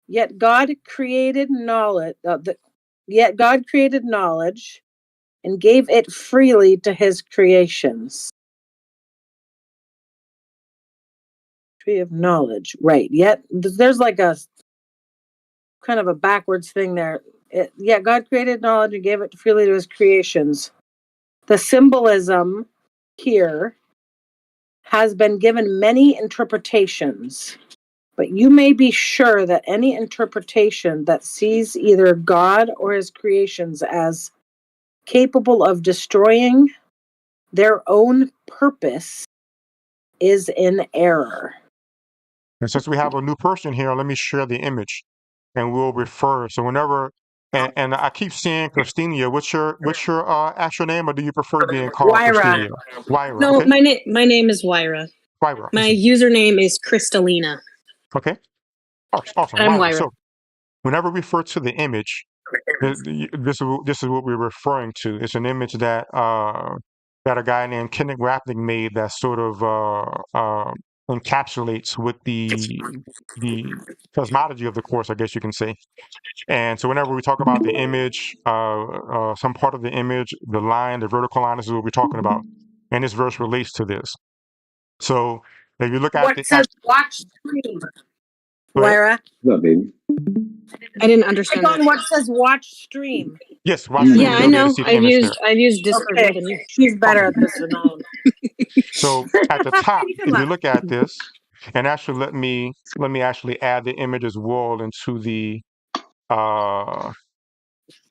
Yet God created knowledge. Yet God created knowledge and gave it freely to His creations. Tree of Knowledge, right? Yet there's a kind of a backwards thing there. Yet God created knowledge and gave it freely to His creations. The symbolism here has been given many interpretations, but you may be sure that any interpretation that sees either God or His creations as capable of destroying their own purpose is in error. And since we have a new person here, let me share the image, and we'll refer. So whenever, and I keep saying Christina. What's your actual name, or do you prefer being called Wyra. Christina? Wyra. No, Okay. my name is Wyra. Wyra. My username is Kristalina. Okay. Awesome. I'm Wyra. Wyra. So whenever we refer to the image, this is what we're referring to. It's an image that a guy named Kenneth Wapnick made that sort of encapsulates what the cosmology of the course, I guess you can say. And so whenever we talk about the image, some part of the image, the vertical line, this is what we're talking about. And this verse relates to this. So if you look at What says watch stream? Wyra. What's up, baby? I didn't understand Click on that. what says watch stream. Yes, watch stream. Yeah, I You'll be able know. to see the image there. I've used Discord more than you. She's better at this than I am. So at the top, You can if you laugh. look at this, and actually let me actually add the image as well into the uh,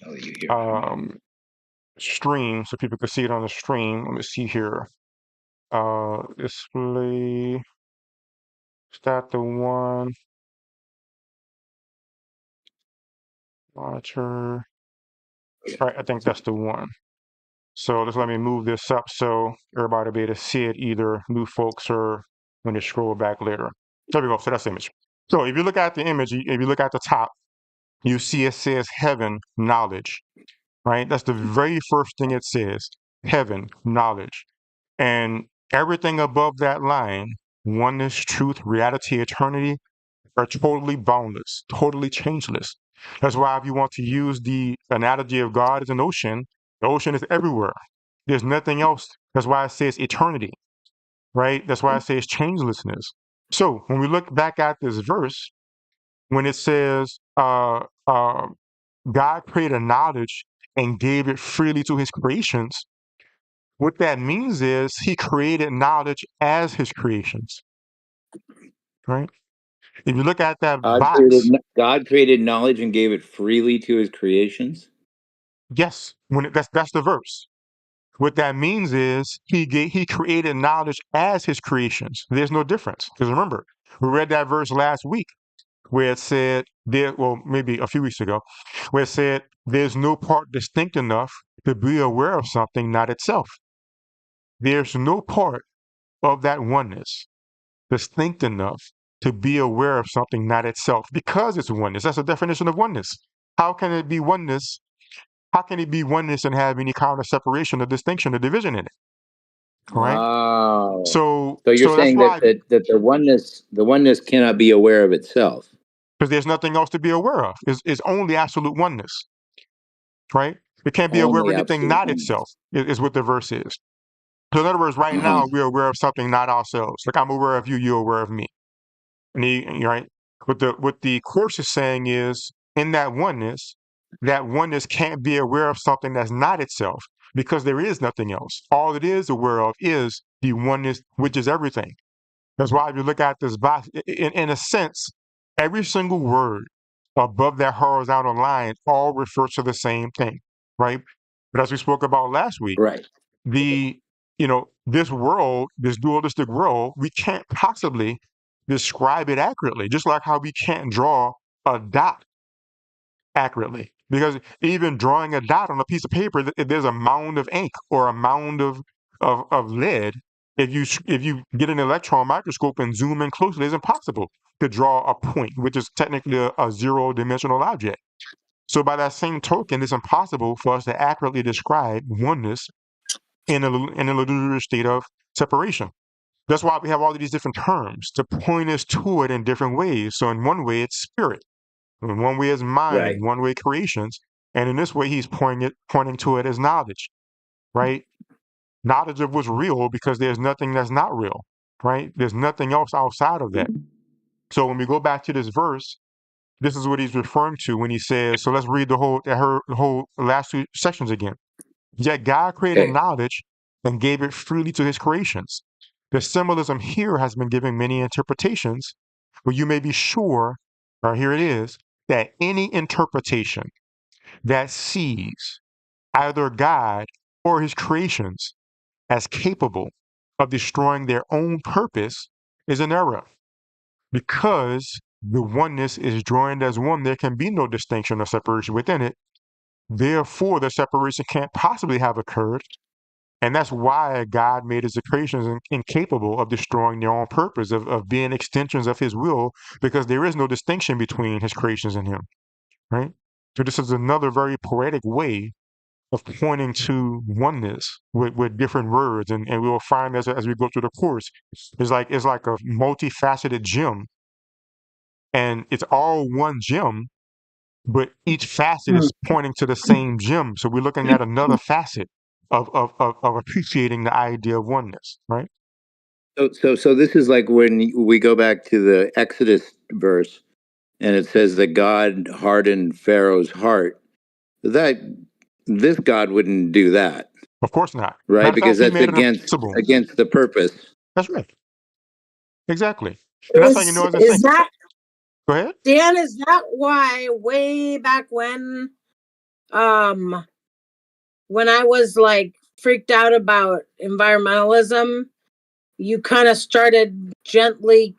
Oh, you hear. stream so people can see it on the stream. Let me see here. Display. Is that the one? Monitor. Right, I think that's the one. So just let me move this up so everybody will be able to see it, either new folks or when they scroll back later. There we go. So that's the image. So if you look at the image, if you look at the top, you see it says heaven, knowledge, right? That's the very first thing it says, heaven, knowledge. And everything above that line, oneness, truth, reality, eternity, are totally boundless, totally changeless. That's why if you want to use the analogy of God as an ocean, the ocean is everywhere. There's nothing else. That's why it says eternity, right? That's why it says changelessness. So when we look back at this verse, when it says God created knowledge and gave it freely to his creations, what that means is he created knowledge as his creations, right? If you look at that box, God created knowledge and gave it freely to his creations. yes, that's the verse. What that means is he created knowledge as his creations. There's no difference. Because remember, we read that verse last week where it said maybe a few weeks ago, where it said there's no part distinct enough to be aware of something not itself. There's no part of that oneness distinct enough to be aware of something not itself, because it's oneness. That's the definition of oneness. How can it be oneness? How can it be oneness and have any kind of separation or distinction or division in it? All right. Oh, So you're that's saying why, that the oneness cannot be aware of itself. because there's nothing else to be aware of. It's only absolute oneness, right? It can't be aware of Only anything absolute not oneness. itself, is what the verse is. So in other words, right Uh-huh. now we're aware of something not ourselves. Like I'm aware of you, you're aware of me. Right? What the course is saying is, in that oneness can't be aware of something that's not itself, because there is nothing else. All it is aware of is the oneness, which is everything. That's why if you look at this box, in a sense, every single word above that horizontal line all refers to the same thing, right? But as we spoke about last week, Right. this world, this dualistic world, we can't possibly describe it accurately, just like how we can't draw a dot accurately. Because even drawing a dot on a piece of paper, there's a mound of ink or a mound of lead. If you get an electron microscope and zoom in closely, it's impossible to draw a point, which is technically a zero-dimensional object. So by that same token, it's impossible for us to accurately describe oneness in an illusory state of separation. That's why we have all of these different terms to point us to it in different ways. So in one way, it's spirit. In one way, it's mind. Right. In one way, creations. And in this way, he's pointing to it as knowledge, right? Knowledge of what's real, because there's nothing that's not real, right? There's nothing else outside of that. So when we go back to this verse, this is what he's referring to when he says, so let's read the whole last two sections again. Yet God created knowledge and gave it freely to his creations. The symbolism here has been given many interpretations, but you may be sure, or here it is, that any interpretation that sees either God or his creations as capable of destroying their own purpose is an error. Because the oneness is joined as one, there can be no distinction or separation within it. Therefore, the separation can't possibly have occurred. And that's why God made his creations incapable of destroying their own purpose, of being extensions of his will, because there is no distinction between his creations and him, right? So this is another very poetic way of pointing to oneness with different words. And we will find as we go through the course, it's like a multifaceted gem. And it's all one gem, but each facet is pointing to the same gem. So we're looking at another facet of appreciating the idea of oneness, right? So this is like when we go back to the Exodus verse, and it says that God hardened Pharaoh's heart. That this God wouldn't do that, Of course not. right? Matter of Because fact, he that's made it impossible. against the purpose. That's right. Exactly. And that's how you know it's a thing. Go ahead. Dan, is that why way back when I was like freaked out about environmentalism, you kind of started gently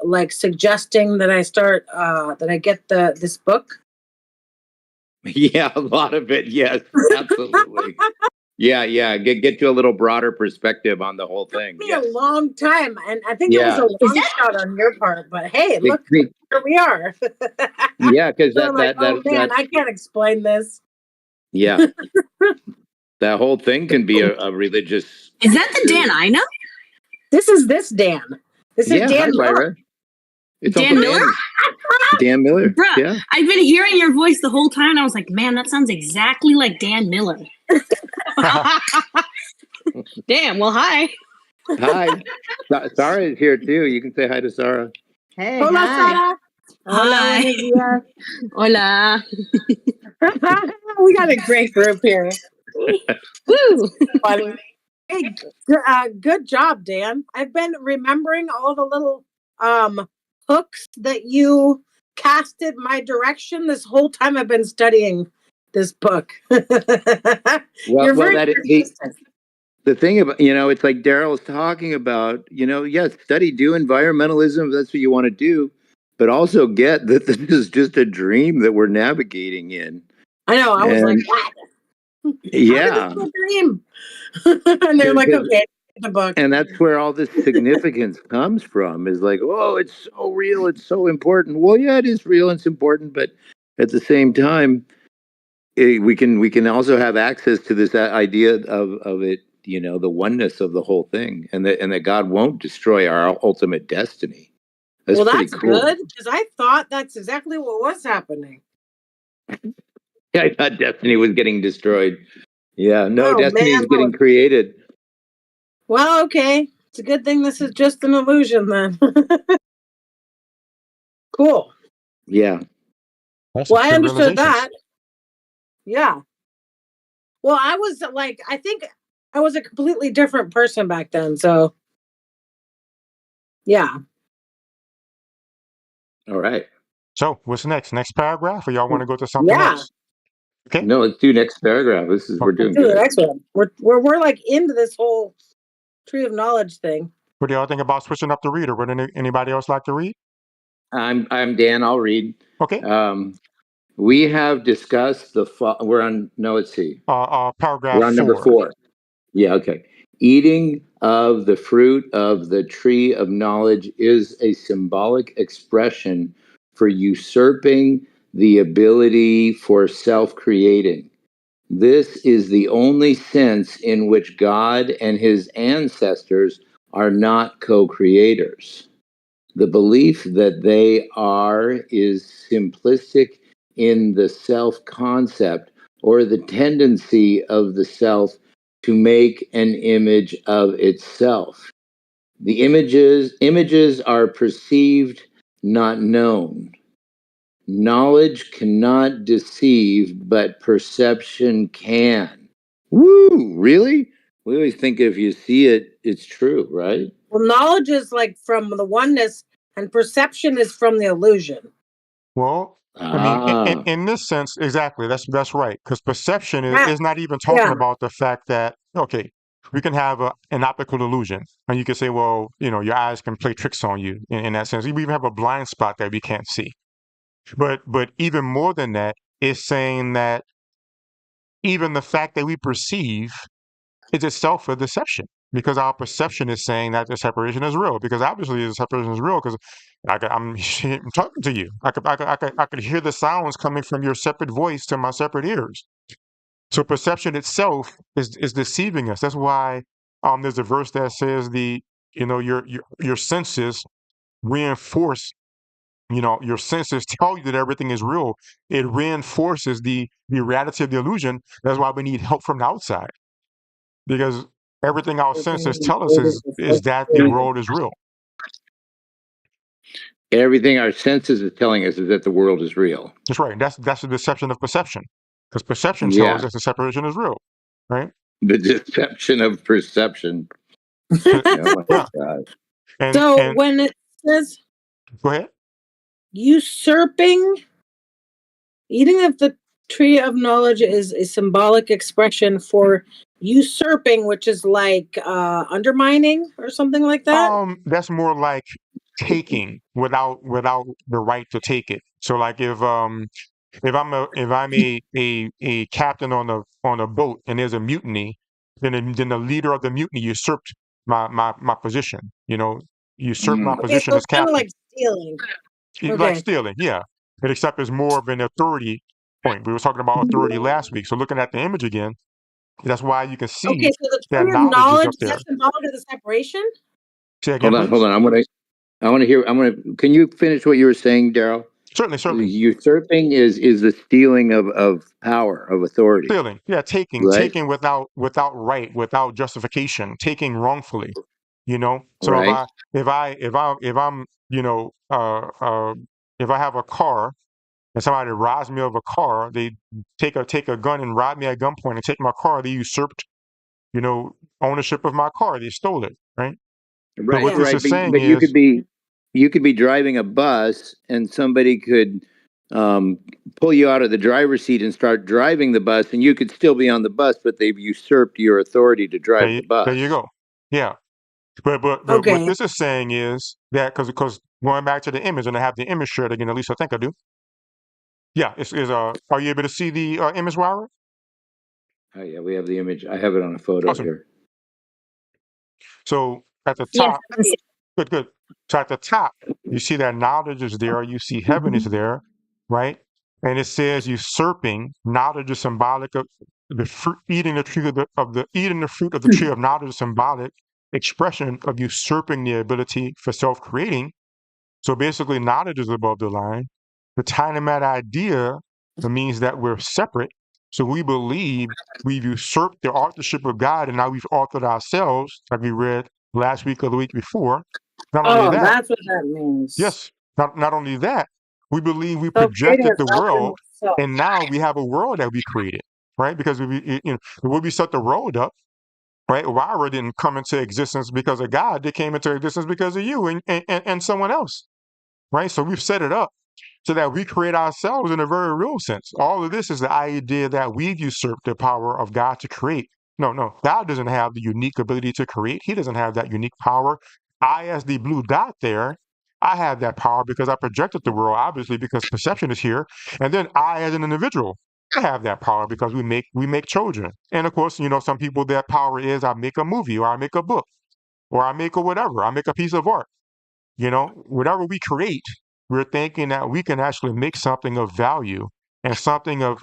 like suggesting that I get this book? Yeah, a lot of it. Yes, absolutely. Yeah. Get you a little broader perspective on the whole thing. It took me a long time, and I think it was Yeah. a long shot on your part. But hey, look, here we are. Yeah, because So I'm like, man, I can't explain this. yeah, that whole thing can be a religious. Is that the Dan I know? This is Dan. This is Dan Miller. Lyra. It's Dan Uncle Miller? Dan Miller. Bruh, Yeah. I've been hearing your voice the whole time, and I was like, man, that sounds exactly like Dan Miller. Damn, well, hi. Hi. Sarah is here too. You can say hi to Sarah. Hey, Hola, hi. Sara. Hi. Hola. We got a great group here. Woo. Funny. Hey, good job, Dan. I've been remembering all the little hooks that you casted my direction this whole time I've been studying this book. You're very persistent. The thing about, it's like Darryl's talking about, yes, do environmentalism if that's what you want to do, but also get that this is just a dream that we're navigating in. I know. I was like, what? Yeah. How is this a dream? And they're like, okay, the book. And that's where all this significance comes from, is like, oh, it's so real, it's so important. Well, yeah, it is real, it's important, but at the same time, we can also have access to this idea of it, the oneness of the whole thing, and that God won't destroy our ultimate destiny. That's cool. Good, because I thought that's exactly what was happening. Yeah, I thought destiny was getting destroyed. Yeah, no, destiny is getting created. Well, okay. It's a good thing this is just an illusion then. Cool. Yeah. Well, I understood that. Yeah. Well, I was like, I think I was a completely different person back then. So, yeah. All right. So, what's next? Next paragraph, or y'all want to go to something else? Okay. No, let's do next paragraph. We're doing good. The next one. We're like into this whole tree of knowledge thing. What do y'all think about switching up the reader? Would anybody else like to read? I'm Dan. I'll read. Okay. We have discussed we're on. No, let's see. Paragraph. We're on number 4. Yeah. Okay. Eating of the fruit of the tree of knowledge is a symbolic expression for usurping the ability for self-creating. This is the only sense in which God and his ancestors are not co-creators. The belief that they are is simplistic in the self-concept or the tendency of the self to make an image of itself. The images are perceived, not known. Knowledge cannot deceive, but perception can. Woo! Really? We always think if you see it, it's true, right? Well, knowledge is like from the oneness, and perception is from the illusion. Well, I mean, in this sense, exactly. That's right. Because perception is not even talking about the fact that, okay, we can have an optical illusion, and you can say, well, your eyes can play tricks on you in that sense. We even have a blind spot that we can't see. But even more than that is saying that even the fact that we perceive is itself a deception, because our perception is saying that the separation is real. Because obviously the separation is real, because I'm talking to you. I could hear the sounds coming from your separate voice to my separate ears. So perception itself is deceiving us. That's why there's a verse that says your senses reinforce. Your senses tell you that everything is real. It reinforces the reality of the illusion. That's why we need help from the outside, because everything our senses tell us is that the world is real. Everything our senses is telling us is that the world is real. That's right. That's the deception of perception, because perception tells us the separation is real, right? The deception of perception. Oh my God. When it says, go ahead. usurping. Eating of the tree of knowledge is a symbolic expression for usurping, which is like undermining or something like that. That's more like taking without the right to take it. So like if I'm a captain on a boat and there's a mutiny, then the leader of the mutiny usurped my position. Usurped my Okay, position so as it's kind of captain. like stealing. Like Okay. stealing, yeah. But except it's more of an authority point. We were talking about authority last week. So looking at the image again, that's why you can see Okay, so the that tree of knowledge is knowledge, up is there. that symbolic of the separation? Say again, Hold please. on. I want to hear. Can you finish what you were saying, Darryl? Certainly. Usurping is the stealing of power, of authority, Stealing, yeah, right? taking without right, without justification, taking wrongfully. So Right. if I'm if I have a car and somebody robs me of a car, they take a gun and rob me at gunpoint and take my car. They usurped, ownership of my car. They stole it, right? But Right. what this Right. is saying But is, you could be driving a bus and somebody could pull you out of the driver's seat and start driving the bus, and you could still be on the bus, but they've usurped your authority to drive the there you bus. go, yeah. But what Okay. this is saying is that because going back to the image, and I have the image shared again, at least I think I do. Yeah, are you able to see the image, Robert? Oh yeah, we have the image. I have it on a photo Awesome. here. So at the Yes, top, good. So at the top, you see that knowledge is there. You see heaven is there, right? And it says usurping. Knowledge is symbolic of the fruit, eating the tree eating the fruit of the tree of knowledge is symbolic expression of usurping the ability for self-creating. So basically, knowledge is above the line. The tiny mad idea means that we're separate. So we believe we've usurped the authorship of God, and now we've authored ourselves, like we read last week or the week before. Not only Oh, that, that's what that means. yes, not only that, we believe we So creating projected is the authoring world, itself. and now we have a world that we created, right? Because the way we set the world up, right? Wira didn't come into existence because of God; they came into existence because of you and someone else, right? So we've set it up so that we create ourselves in a very real sense. All of this is the idea that we've usurped the power of God to create. No, God doesn't have the unique ability to create. He doesn't have that unique power. I, as the blue dot there, I have that power because I projected the world, obviously, because perception is here. And then I, as an individual, I have that power because we make children. And of course, some people, their power is I make a movie or I make a book or I make a whatever. I make a piece of art. Whatever we create, we're thinking that we can actually make something of value and something of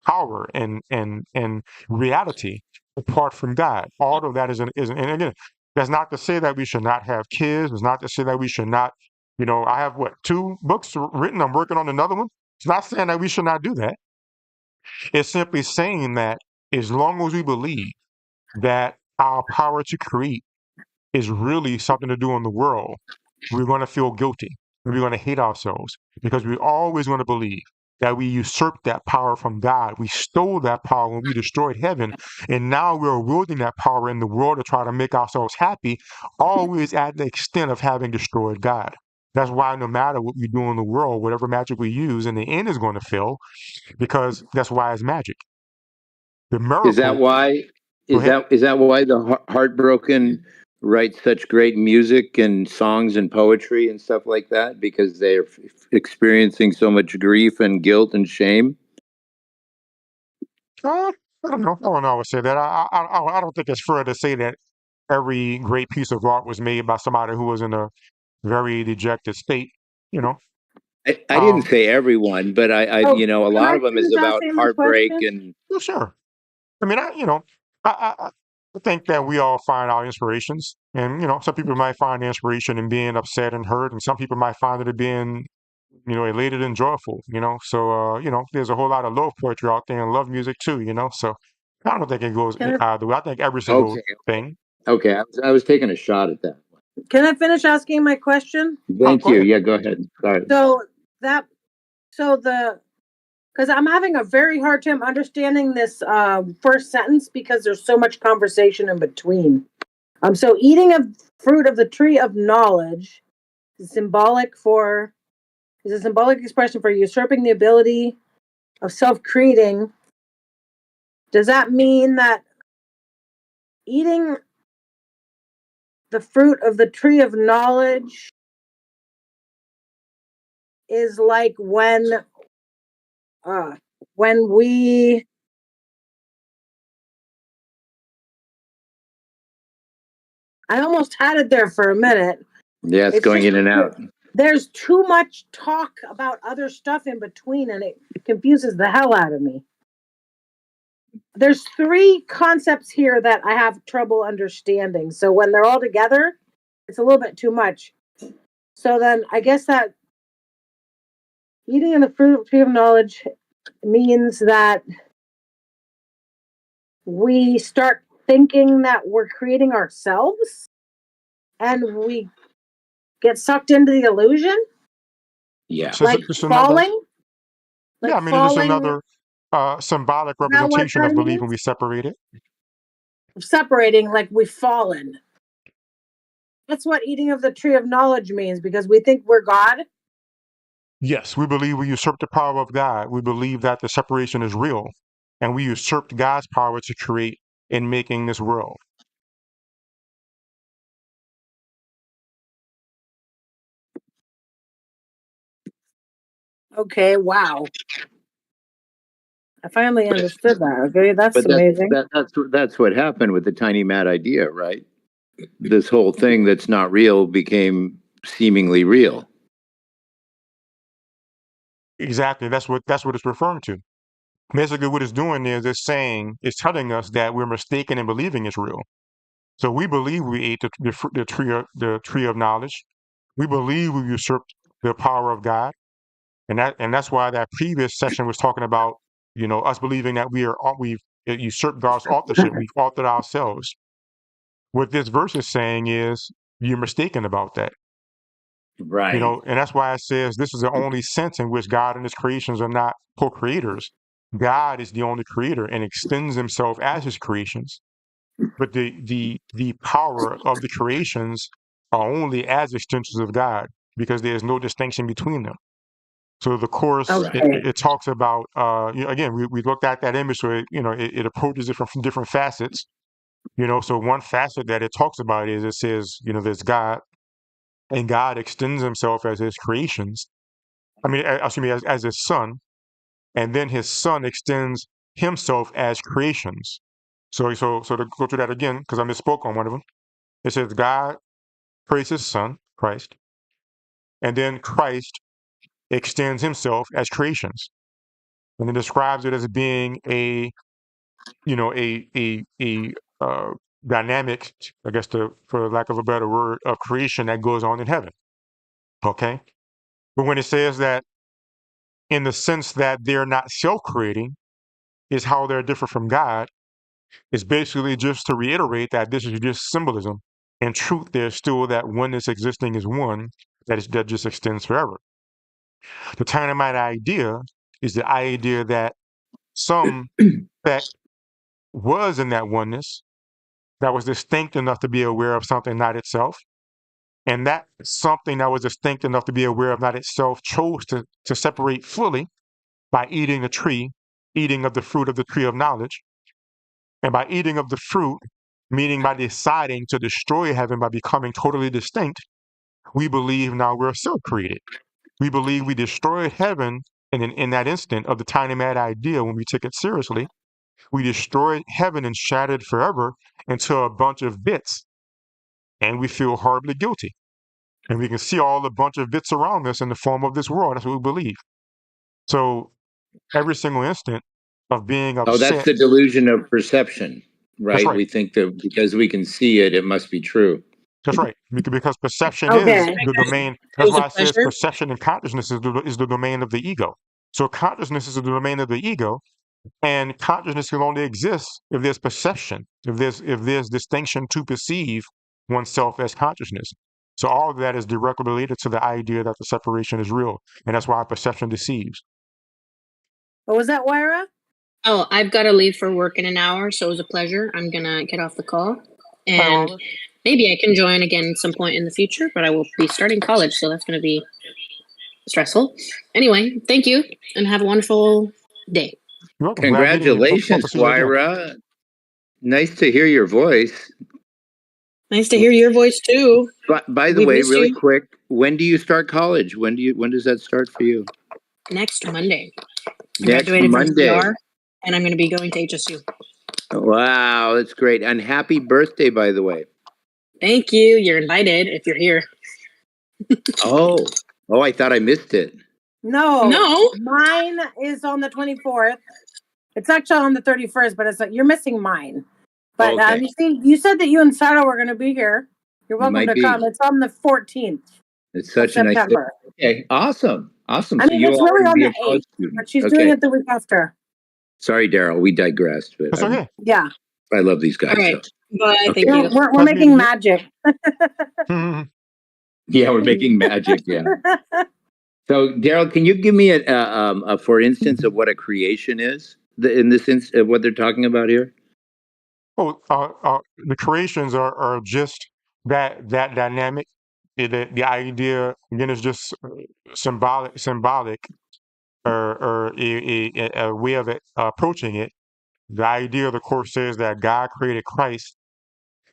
power and reality apart from God. All of that and again, that's not to say that we should not have kids. It's not to say that we should not. I have what 2 books written. I'm working on another one. It's not saying that we should not do that. It's simply saying that as long as we believe that our power to create is really something to do in the world, we're going to feel guilty and we're going to hate ourselves because we always want to believe that we usurped that power from God. We stole that power when we destroyed heaven, and now we're wielding that power in the world to try to make ourselves happy, always at the extent of having destroyed God. That's why no matter what we do in the world, whatever magic we use, in the end is going to fail because that's why it's magic. The Is that miracle, why? go ahead. Is that why the heartbroken write such great music and songs and poetry and stuff like that? Because they're experiencing so much grief and guilt and shame. I don't know. I don't know. I would say that. I don't think it's fair to say that every great piece of art was made by somebody who was in a very dejected state. You know. I didn't Um. say everyone, but Oh, a can lot I of them is finish about asking my heartbreak question? and Well, sure. I mean, I think that we all find our inspirations, and some people might find inspiration in being upset and hurt, and some people might find it in being, elated and joyful. So there's a whole lot of love poetry out there and love music too. So I don't think it goes Can either way. I think every single okay, thing. okay. I was taking a shot at that. I finish asking my question? Oh, Thank go you. ahead. Yeah, go ahead. Sorry. So that so the because I'm having a very hard time understanding this first sentence because there's so much conversation in between. So eating of fruit of the tree of knowledge symbolic is a symbolic expression for usurping the ability of self-creating. Does that mean that eating the fruit of the tree of knowledge is like when we I almost had it there for a minute. Yeah, it's going in and out. There's too much talk about other stuff in between, and it confuses the hell out of me. There's 3 concepts here that I have trouble understanding. So when they're all together, it's a little bit too much. So then I guess that eating in the fruit of tree of knowledge means that we start thinking that we're creating ourselves and we get sucked into the illusion. Yeah. So Like it's falling. another, Like yeah, I mean, it's just another symbolic representation of belief when we separate it. Separating, like we've fallen. That's what eating of the tree of knowledge means, because we think we're God. Yes, we believe we usurp the power of God. We believe that the separation is real, and we usurped God's power to create in making this world. Okay, wow. I finally understood that. Okay, that's amazing. That's what happened with the tiny mad idea, right? This whole thing that's not real became seemingly real. Exactly. That's what it's referring to. Basically, what it's doing is it's telling us that we're mistaken in believing it's real. So we believe we ate the tree of knowledge. We believe we usurped the power of God, and that's why that previous session was talking about, us believing that we've usurped God's authorship. We've authored ourselves. What this verse is saying is you're mistaken about that. Right. And that's why it says this is the only sense in which God and his creations are not co-creators. God is the only creator and extends himself as his creations. But the power of the creations are only as extensions of God because there's no distinction between them. So the course, it talks about, again, we looked at that image, so it approaches it from different facets. So one facet that it talks about is it says, there's God, and God extends himself as his creations. I mean, excuse me, as his son, and then his son extends himself as creations. So to go through that again, because I misspoke on one of them, it says God creates his son, Christ, and then Christ extends himself as creations, and it describes it as being a dynamic, I guess, for lack of a better word, of creation that goes on in heaven. Okay, but when it says that in the sense that they're not self-creating, is how they're different from God, it's basically just to reiterate that this is just symbolism. In truth, there's still that oneness existing as one that just extends forever. The Tynamite idea is the idea that some that was in that oneness that was distinct enough to be aware of something not itself. And that something that was distinct enough to be aware of not itself chose to separate fully by eating eating of the fruit of the tree of knowledge. And by eating of the fruit, meaning by deciding to destroy heaven by becoming totally distinct, we believe now we're self-created. We believe we destroyed heaven in that instant of the tiny mad idea when we took it seriously. We destroyed heaven and shattered forever into a bunch of bits. And we feel horribly guilty. And we can see all the bunch of bits around us in the form of this world. That's what we believe. So every single instant of being upset. Oh, that's the delusion of perception, right? That's right. We think that because we can see it, it must be true. That's right. Because perception is the domain. That's why it says perception and consciousness is the domain of the ego. So consciousness is the domain of the ego, and consciousness can only exist if there's perception, if there's distinction to perceive oneself as consciousness. So all of that is directly related to the idea that the separation is real, and that's why perception deceives. What was that, Wyra? Oh, I've got to leave for work in an hour, so it was a pleasure. I'm gonna get off the call. And Maybe I can join again at some point in the future, but I will be starting college, so that's going to be stressful. Anyway, thank you, and have a wonderful day. You're welcome. Congratulations, Wyra. Nice to hear your voice. Nice to hear your voice too. By the way, really quick, when do you start college? When does that start for you? Next Monday. Next Graduated Monday. from DR, and I'm going to be going to HSU. Wow, that's great. And happy birthday, by the way. Thank you. You're invited if you're here. Oh, I thought I missed it. No. Mine is on the 24th. It's actually on the 31st, but it's like you're missing mine. But you said that you and Sarah were going to be here. You're welcome to come. It's on the 14th. It's such a nice September. Okay, awesome. I mean, it's really on the 8th, but she's doing it the week after. Sorry, Daryl, we digressed. But That's okay. Yeah. I love these guys. All right. Bye. Okay. Thank you. We're making magic. Yeah, we're making magic. Yeah. So, Daryl, can you give me a for instance of what a creation is in this instance, what they're talking about here? Oh, the creations are just that dynamic. The idea again is just symbolic, or a way of approaching it. The idea of the course says that God created Christ,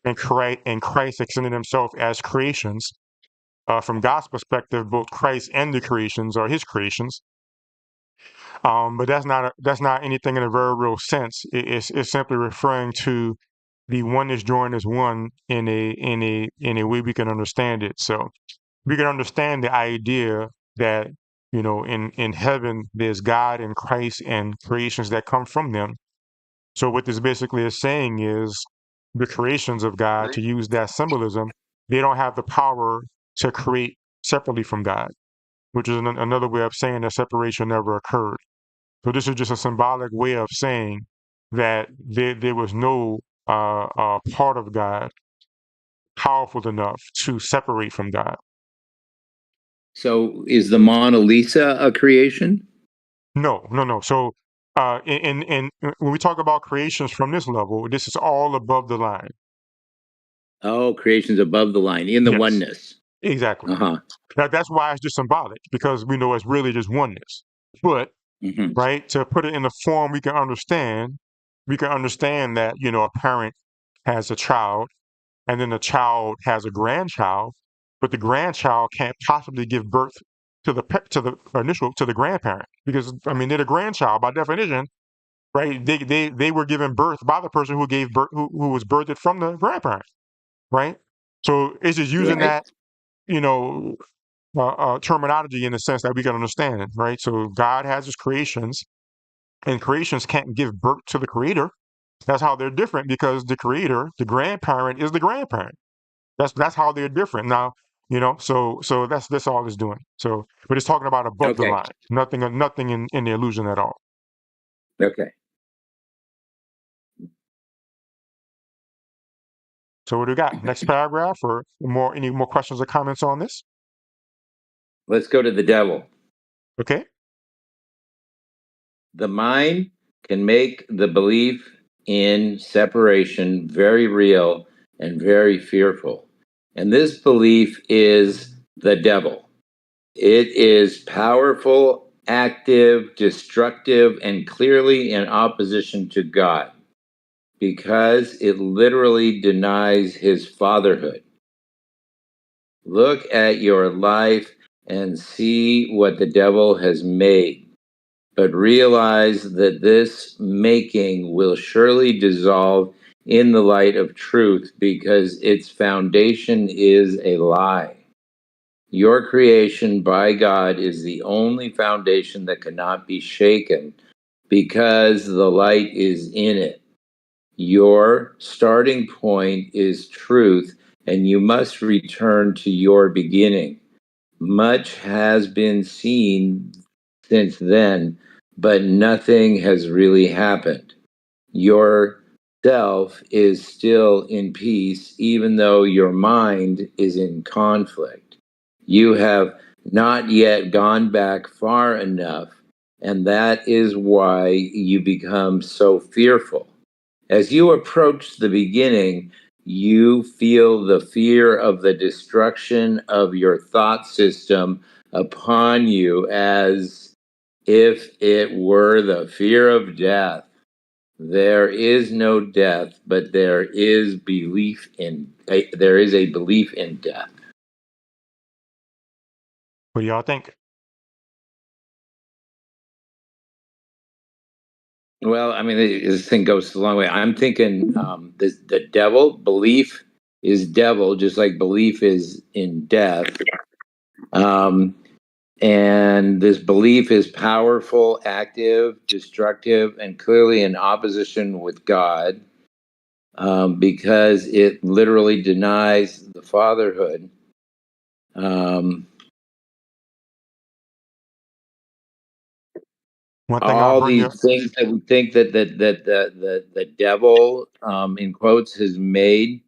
and Christ extended Himself as creations. From God's perspective, both Christ and the creations are His creations. But that's not anything in a very real sense. It's simply referring to the oneness joined as one in a way we can understand it. So we can understand the idea that in heaven there's God and Christ and creations that come from them. So what this basically is saying is the creations of God, to use that symbolism, they don't have the power to create separately from God, which is another way of saying that separation never occurred. So this is just a symbolic way of saying that there was no part of God powerful enough to separate from God. So is the Mona Lisa a creation? No. So in when we talk about creations from this level, this is all above the line. Oh, creation's above the line in the oneness. Exactly. That's why it's just symbolic, because we know it's really just oneness. But right, to put it in a form we can understand that a parent has a child, and then the child has a grandchild, but the grandchild can't possibly give birth to the grandparent, because I mean they're the grandchild by definition, right? They were given birth by the person who gave birth, who was birthed from the grandparent, right? So it's just using that terminology in the sense that we can understand it, right? So God has His creations, and creations can't give birth to the creator. That's how they're different, because the creator, the grandparent, is the grandparent. That's how they're different. Now, so that's all it's doing. So, but it's talking about above the line. Nothing in the illusion at all. Okay. So what do we got? Next paragraph, or any more questions or comments on this? Let's go to the devil. Okay. The mind can make the belief in separation very real and very fearful. And this belief is the devil. It is powerful, active, destructive, and clearly in opposition to God, because it literally denies His fatherhood. Look at your life and see what the devil has made. But realize that this making will surely dissolve in the light of truth, because its foundation is a lie. Your creation by God is the only foundation that cannot be shaken, because the light is in it. Your starting point is truth, and you must return to your beginning. Much has been seen since then, but nothing has really happened. Your self is still in peace, even though your mind is in conflict. You have not yet gone back far enough, and that is why you become so fearful. As you approach the beginning, you feel the fear of the destruction of your thought system upon you as if it were the fear of death. There is no death, but there is a belief in death. What do y'all think? Well, I mean, this thing goes a long way. I'm thinking the devil, belief is devil, just like belief is in death. And this belief is powerful, active, destructive, and clearly in opposition with God, because it literally denies the fatherhood. One thing I'll All bring up. these things that we think that the devil, in quotes, has made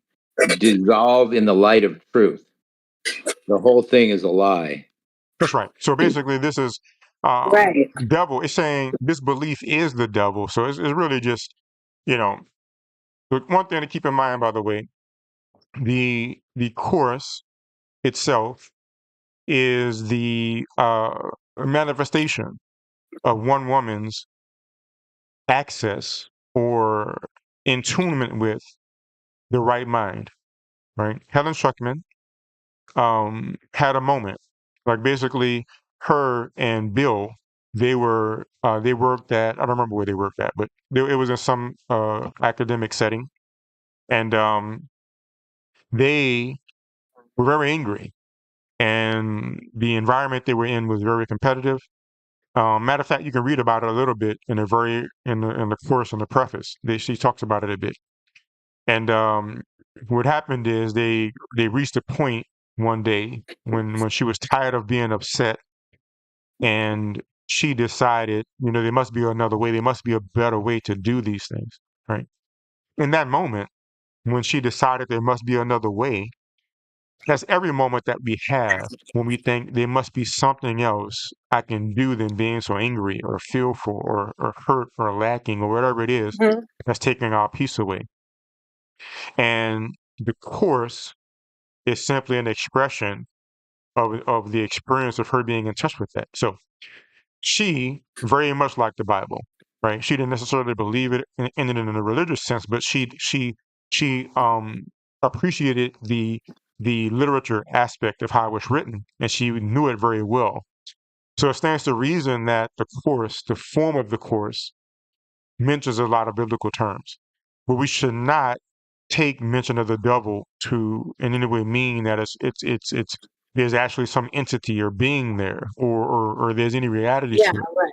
dissolve in the light of truth. The whole thing is a lie. That's right. So basically, this is Right. devil. It's saying this belief is the devil. So it's really just, you know, but one thing to keep in mind, by the way, the course itself is the manifestation of one woman's access or in tunement with the right mind. Right. Helen Schuckman had a moment, like basically her and Bill, they worked at, I don't remember where they worked at, but it was in some academic setting, and they were very angry, and the environment they were in was very competitive. Matter of fact, you can read about it a little bit in the course in the preface. She talks about it a bit, and what happened is they reached a point one day when she was tired of being upset, and she decided, there must be another way. There must be a better way to do these things, right? In that moment, when she decided there must be another way, that's every moment that we have when we think there must be something else I can do than being so angry or fearful or hurt or lacking or whatever it is Mhm. that's taking our peace away. And the course is simply an expression of the experience of her being in touch with that. So she very much liked the Bible, right? She didn't necessarily believe it in a religious sense, but she appreciated the literature aspect of how it was written, and she knew it very well. So it stands to reason that the course, the form of the course, mentions a lot of biblical terms, but we should not take mention of the devil to in any way mean that it's there's actually some entity or being there, or there's any reality Yeah, to it. right.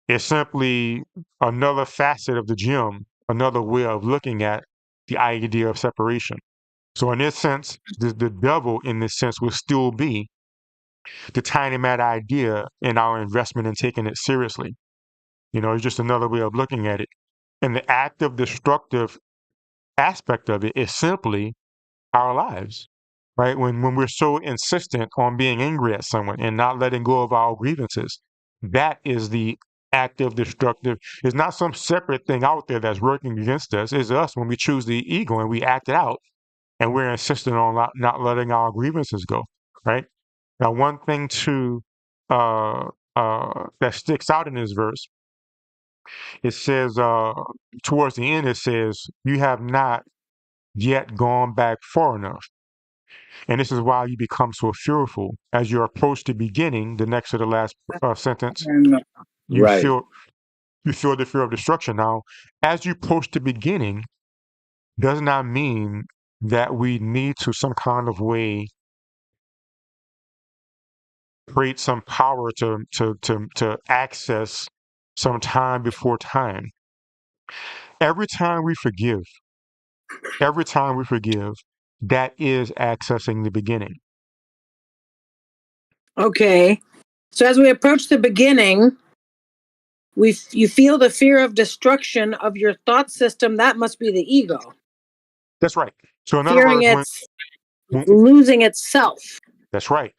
It's simply another facet of the gem, another way of looking at the idea of separation. So in this sense, the devil in this sense will still be the tiny mad idea in our investment in taking it seriously. It's just another way of looking at it. And the active destructive aspect of it is simply our lives, right? When we're so insistent on being angry at someone and not letting go of our grievances, that is the active destructive. It's not some separate thing out there that's working against us. It's us when we choose the ego and we act it out, and we're insistent on not letting our grievances go, right? Now, one thing that sticks out in this verse, it says towards the end, it says, "You have not yet gone back far enough." And this is why you become so fearful as you approach the beginning. The next to the last sentence, you Right. feel the fear of destruction. Now, as you approach the beginning, does not mean that we need to some kind of way create some power to access some time before time. Every time we forgive, that is accessing the beginning. Okay. So as we approach the beginning, you feel the fear of destruction of your thought system. That must be the ego. That's right. So in other Fearing words, it's when losing itself. that's right.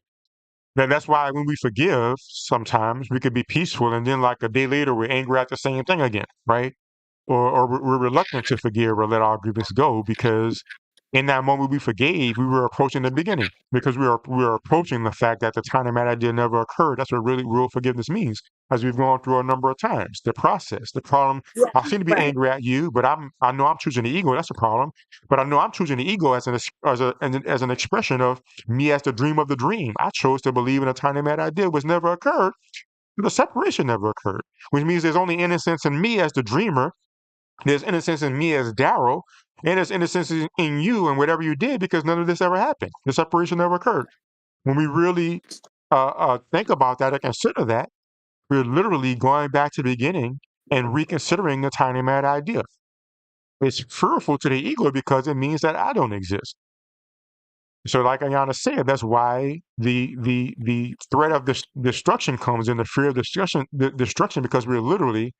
That's why when we forgive, sometimes we could be peaceful, and then like a day later, we're angry at the same thing again, right? Or we're reluctant to forgive or let our grievance go because in that moment we forgave, we were approaching the beginning, because we were approaching the fact that the tiny mad idea never occurred. That's what really real forgiveness means, as we've gone through a number of times. The process, the problem. Yeah, I seem to be right. angry at you, but I know I'm choosing the ego. That's the problem. But I know I'm choosing the ego as an expression of me as the dream of the dream. I chose to believe in a tiny mad idea, which never occurred. The separation never occurred, which means there's only innocence in me as the dreamer. There's innocence in me as Darryl, and there's innocence in you and whatever you did, because none of this ever happened. The separation never occurred. When we really think about that and consider that, we're literally going back to the beginning and reconsidering the tiny mad idea. It's fearful to the ego because it means that I don't exist. So, like Ayana said, that's why the threat of destruction comes in, the fear of destruction, because we're literally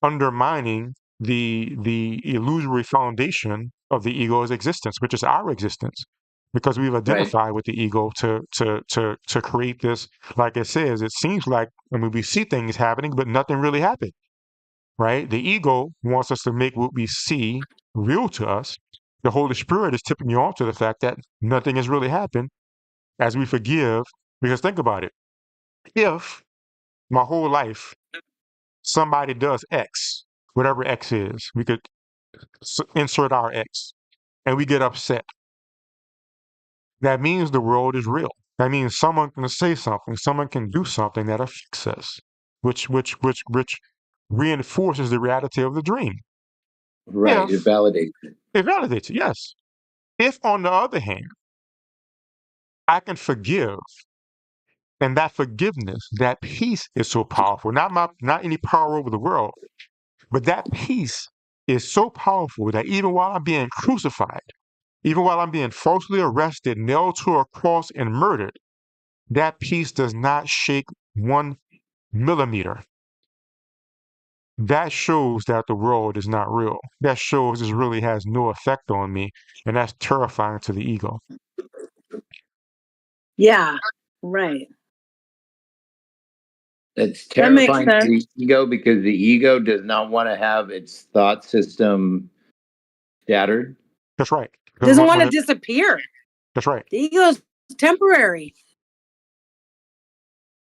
undermining the illusory foundation of the ego's existence, which is our existence, because we've identified with the ego to create this. Like it says, it seems like, I mean, we see things happening, but nothing really happened, right? The ego wants us to make what we see real to us. The Holy Spirit is tipping you off to the fact that nothing has really happened as we forgive. Because think about it. If my whole life somebody does X, whatever X is, we could insert our X, and we get upset. That means the world is real. That means someone can say something, someone can do something that affects us, which reinforces the reality of the dream. Right. It If validates it. it validates it, yes. If, on the other hand, I can forgive, and that forgiveness, that peace is so powerful, not any power over the world, but that peace is so powerful that even while I'm being crucified, even while I'm being falsely arrested, nailed to a cross, and murdered, that peace does not shake 1 millimeter. That shows that the world is not real. That shows this really has no effect on me, and that's terrifying to the ego. Yeah, right. It's That makes terrifying to the sense. ego because the ego does not want to have its thought system shattered. That's right. Doesn't want to disappear. That's right. The ego is temporary,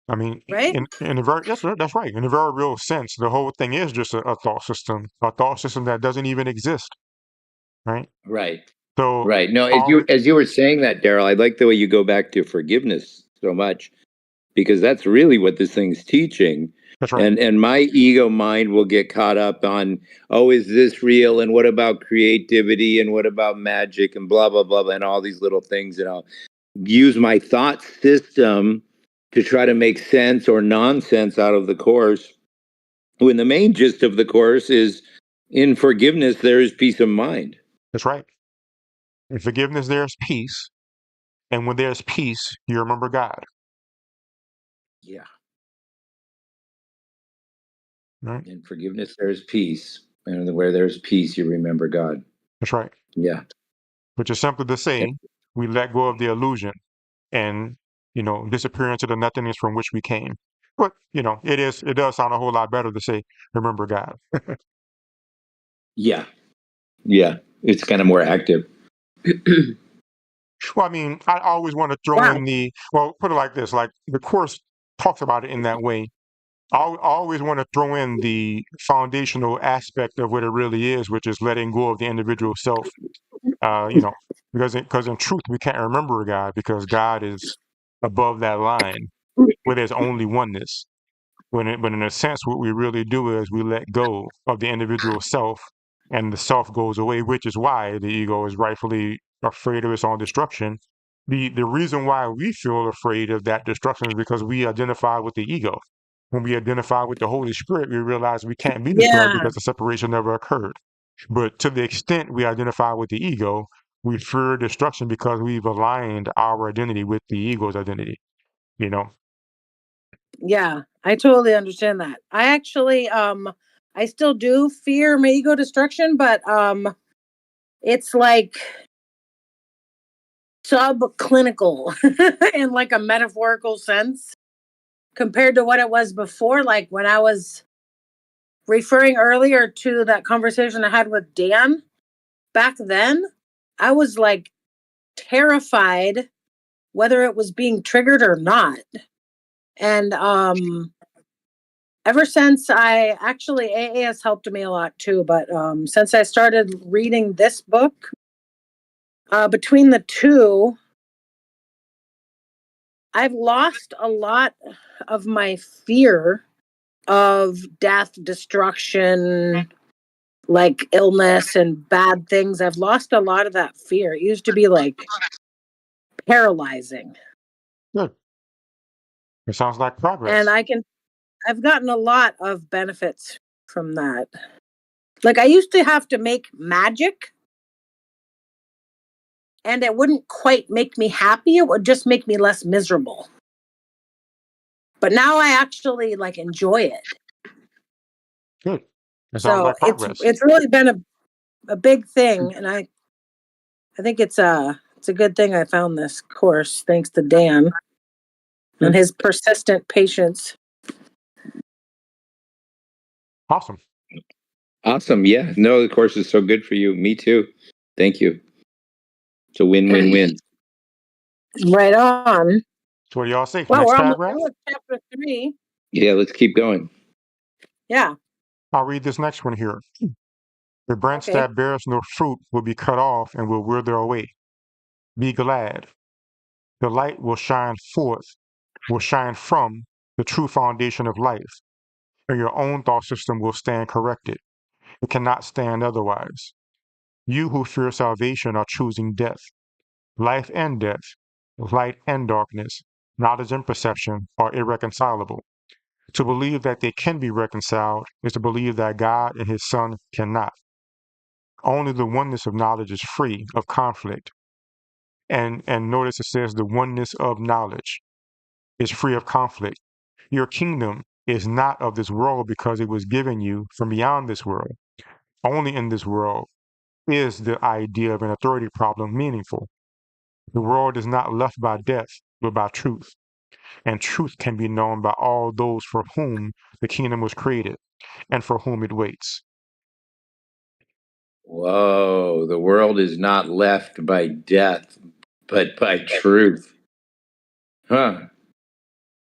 I mean, right? in a very, that's right. In a very real sense, the whole thing is just a thought system that doesn't even exist, right? Right. So, Right. No, all as you were saying that, Darryl, I like the way you go back to forgiveness so much, because that's really what this thing's teaching. that's right. And my ego mind will get caught up on, oh, is this real? And what about creativity? And what about magic? And blah, blah, blah, and all these little things. And I'll use my thought system to try to make sense or nonsense out of the course, when the main gist of the course is, in forgiveness, there is peace of mind. That's right. In forgiveness, there's peace. And when there's peace, you remember God. Yeah. Right? In forgiveness, there is peace. And where there's peace, you remember God. That's right. Yeah. Which is simply to say, we let go of the illusion and, disappear into the nothingness from which we came. But, it does sound a whole lot better to say, remember God. Yeah. Yeah. It's kind of more active. Well, I mean, I always want to throw in put it like this, like the Course talks about it in that way. I always want to throw in the foundational aspect of what it really is, which is letting go of the individual self. Because in truth, we can't remember God, because God is above that line where there's only oneness. But in a sense, what we really do is we let go of the individual self, and the self goes away, which is why the ego is rightfully afraid of its own destruction. The reason why we feel afraid of that destruction is because we identify with the ego. When we identify with the Holy Spirit, we realize we can't be destroyed Yeah. because the separation never occurred. But to the extent we identify with the ego, we fear destruction because we've aligned our identity with the ego's identity. Yeah, I totally understand that. I actually I still do fear my ego destruction, but it's like subclinical in like a metaphorical sense compared to what it was before. Like when I was referring earlier to that conversation I had with Dan back then, I was like terrified whether it was being triggered or not. And ever since AA has helped me a lot too, but since I started reading this book, between the two, I've lost a lot of my fear of death, destruction, like illness and bad things. I've lost a lot of that fear. It used to be like paralyzing. Good. It sounds like And progress. I've gotten a lot of benefits from that. Like I used to have to make magic and it wouldn't quite make me happy. It would just make me less miserable. But now I actually like enjoy it. Good. It sounds So like progress. it's really been a big thing, and I think it's a good thing I found this course thanks to Dan and his persistent patience. Awesome. Awesome. Yeah. No, the course is so good for you. Me too. Thank you. It's a win-win-win. Right on. So what do y'all say? Well, Next we're almost paragraph? done with chapter 3. Yeah, let's keep going. Yeah. I'll read this next one here. The branch Okay. that bears no fruit will be cut off and will wither away. Be glad. The light will shine forth, will shine from the true foundation of life, and your own thought system will stand corrected. It cannot stand otherwise. You who fear salvation are choosing death. Life and death, light and darkness, knowledge and perception are irreconcilable. To believe that they can be reconciled is to believe that God and His Son cannot. Only the oneness of knowledge is free of conflict. And notice it says the oneness of knowledge is free of conflict. Your kingdom is not of this world because it was given you from beyond this world. Only in this world is the idea of an authority problem meaningful. The world is not left by death, but by truth. And truth can be known by all those for whom the kingdom was created and for whom it waits. Whoa, the world is not left by death, but by truth. Huh.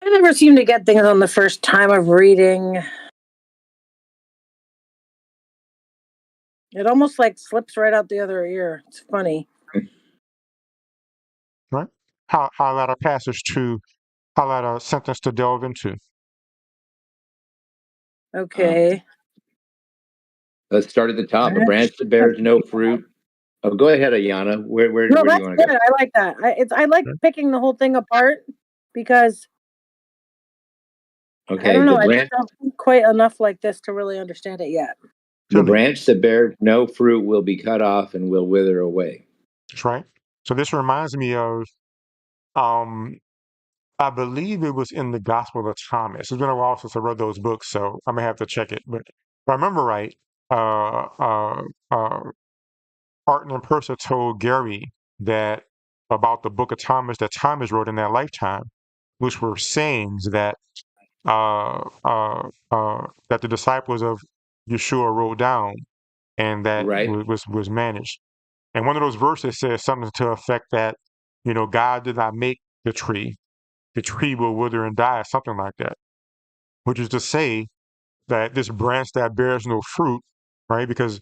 I never seem to get things on the first time of reading. It almost like slips right out the other ear. It's funny. Right? Highlight a passage to highlight a sentence to delve into. Okay. Let's start at the top. A branch that bears no fruit. Oh, go ahead, Ayana. Where No, do you that's want to good. go? I like that. I like picking the whole thing apart because I Okay, don't know. the I branch don't know quite enough like this to really understand it yet. the branch that bears no fruit will be cut off and will wither away. That's right. So this reminds me of I believe it was in the Gospel of Thomas. It's been a while since I read those books, so I may have to check it. But if I remember right, Martin and Persa told Gary that about the book of Thomas that Thomas wrote in that lifetime, which were sayings that the disciples of Yeshua wrote down and that Right. was managed. And one of those verses says something to the effect that, God did not make the tree will wither and die, something like that. Which is to say that this branch that bears no fruit, right? Because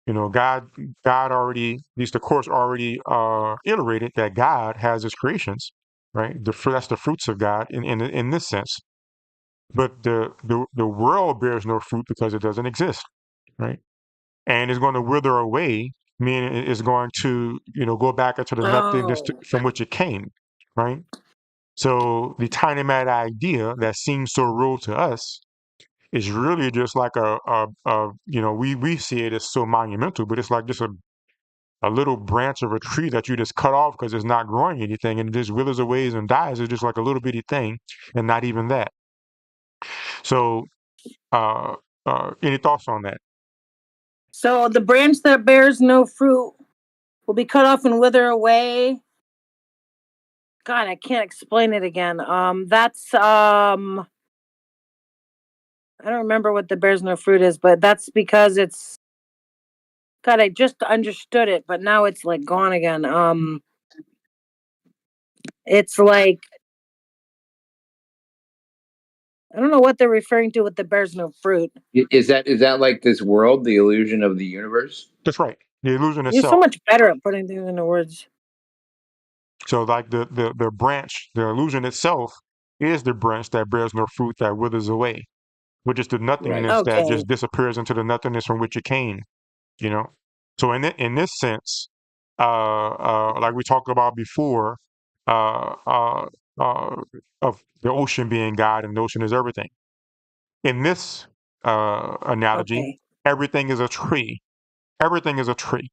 God already, at least the course already iterated that God has His creations, right? That's the fruits of God in this sense. But the world bears no fruit because it doesn't exist, right? And it's going to wither away, meaning it's going to go back into the nothingness Oh. from which it came, right? So the tiny mad idea that seems so real to us is really just like we see it as so monumental, but it's like just a little branch of a tree that you just cut off because it's not growing anything and it just withers away and dies. It's just like a little bitty thing and not even that. So any thoughts on that? So the branch that bears no fruit will be cut off and wither away. God, I can't explain it again. That's I don't remember what the bears no fruit is, but that's because it's God, I just understood it, but now it's like gone again. It's like I don't know what they're referring to with the bears no fruit. Is that like this world, the illusion of the universe? That's right. The illusion You're so itself. much better at putting things into words. So like the branch, the illusion itself is the branch that bears no fruit, that withers away, which is the nothingness Right. that Okay. just disappears into the nothingness from which it came. You know. So in this sense, like we talked about before, uh, uh, uh, of the ocean being God and the ocean is everything. In this analogy, Okay. everything is a tree. Everything is a tree,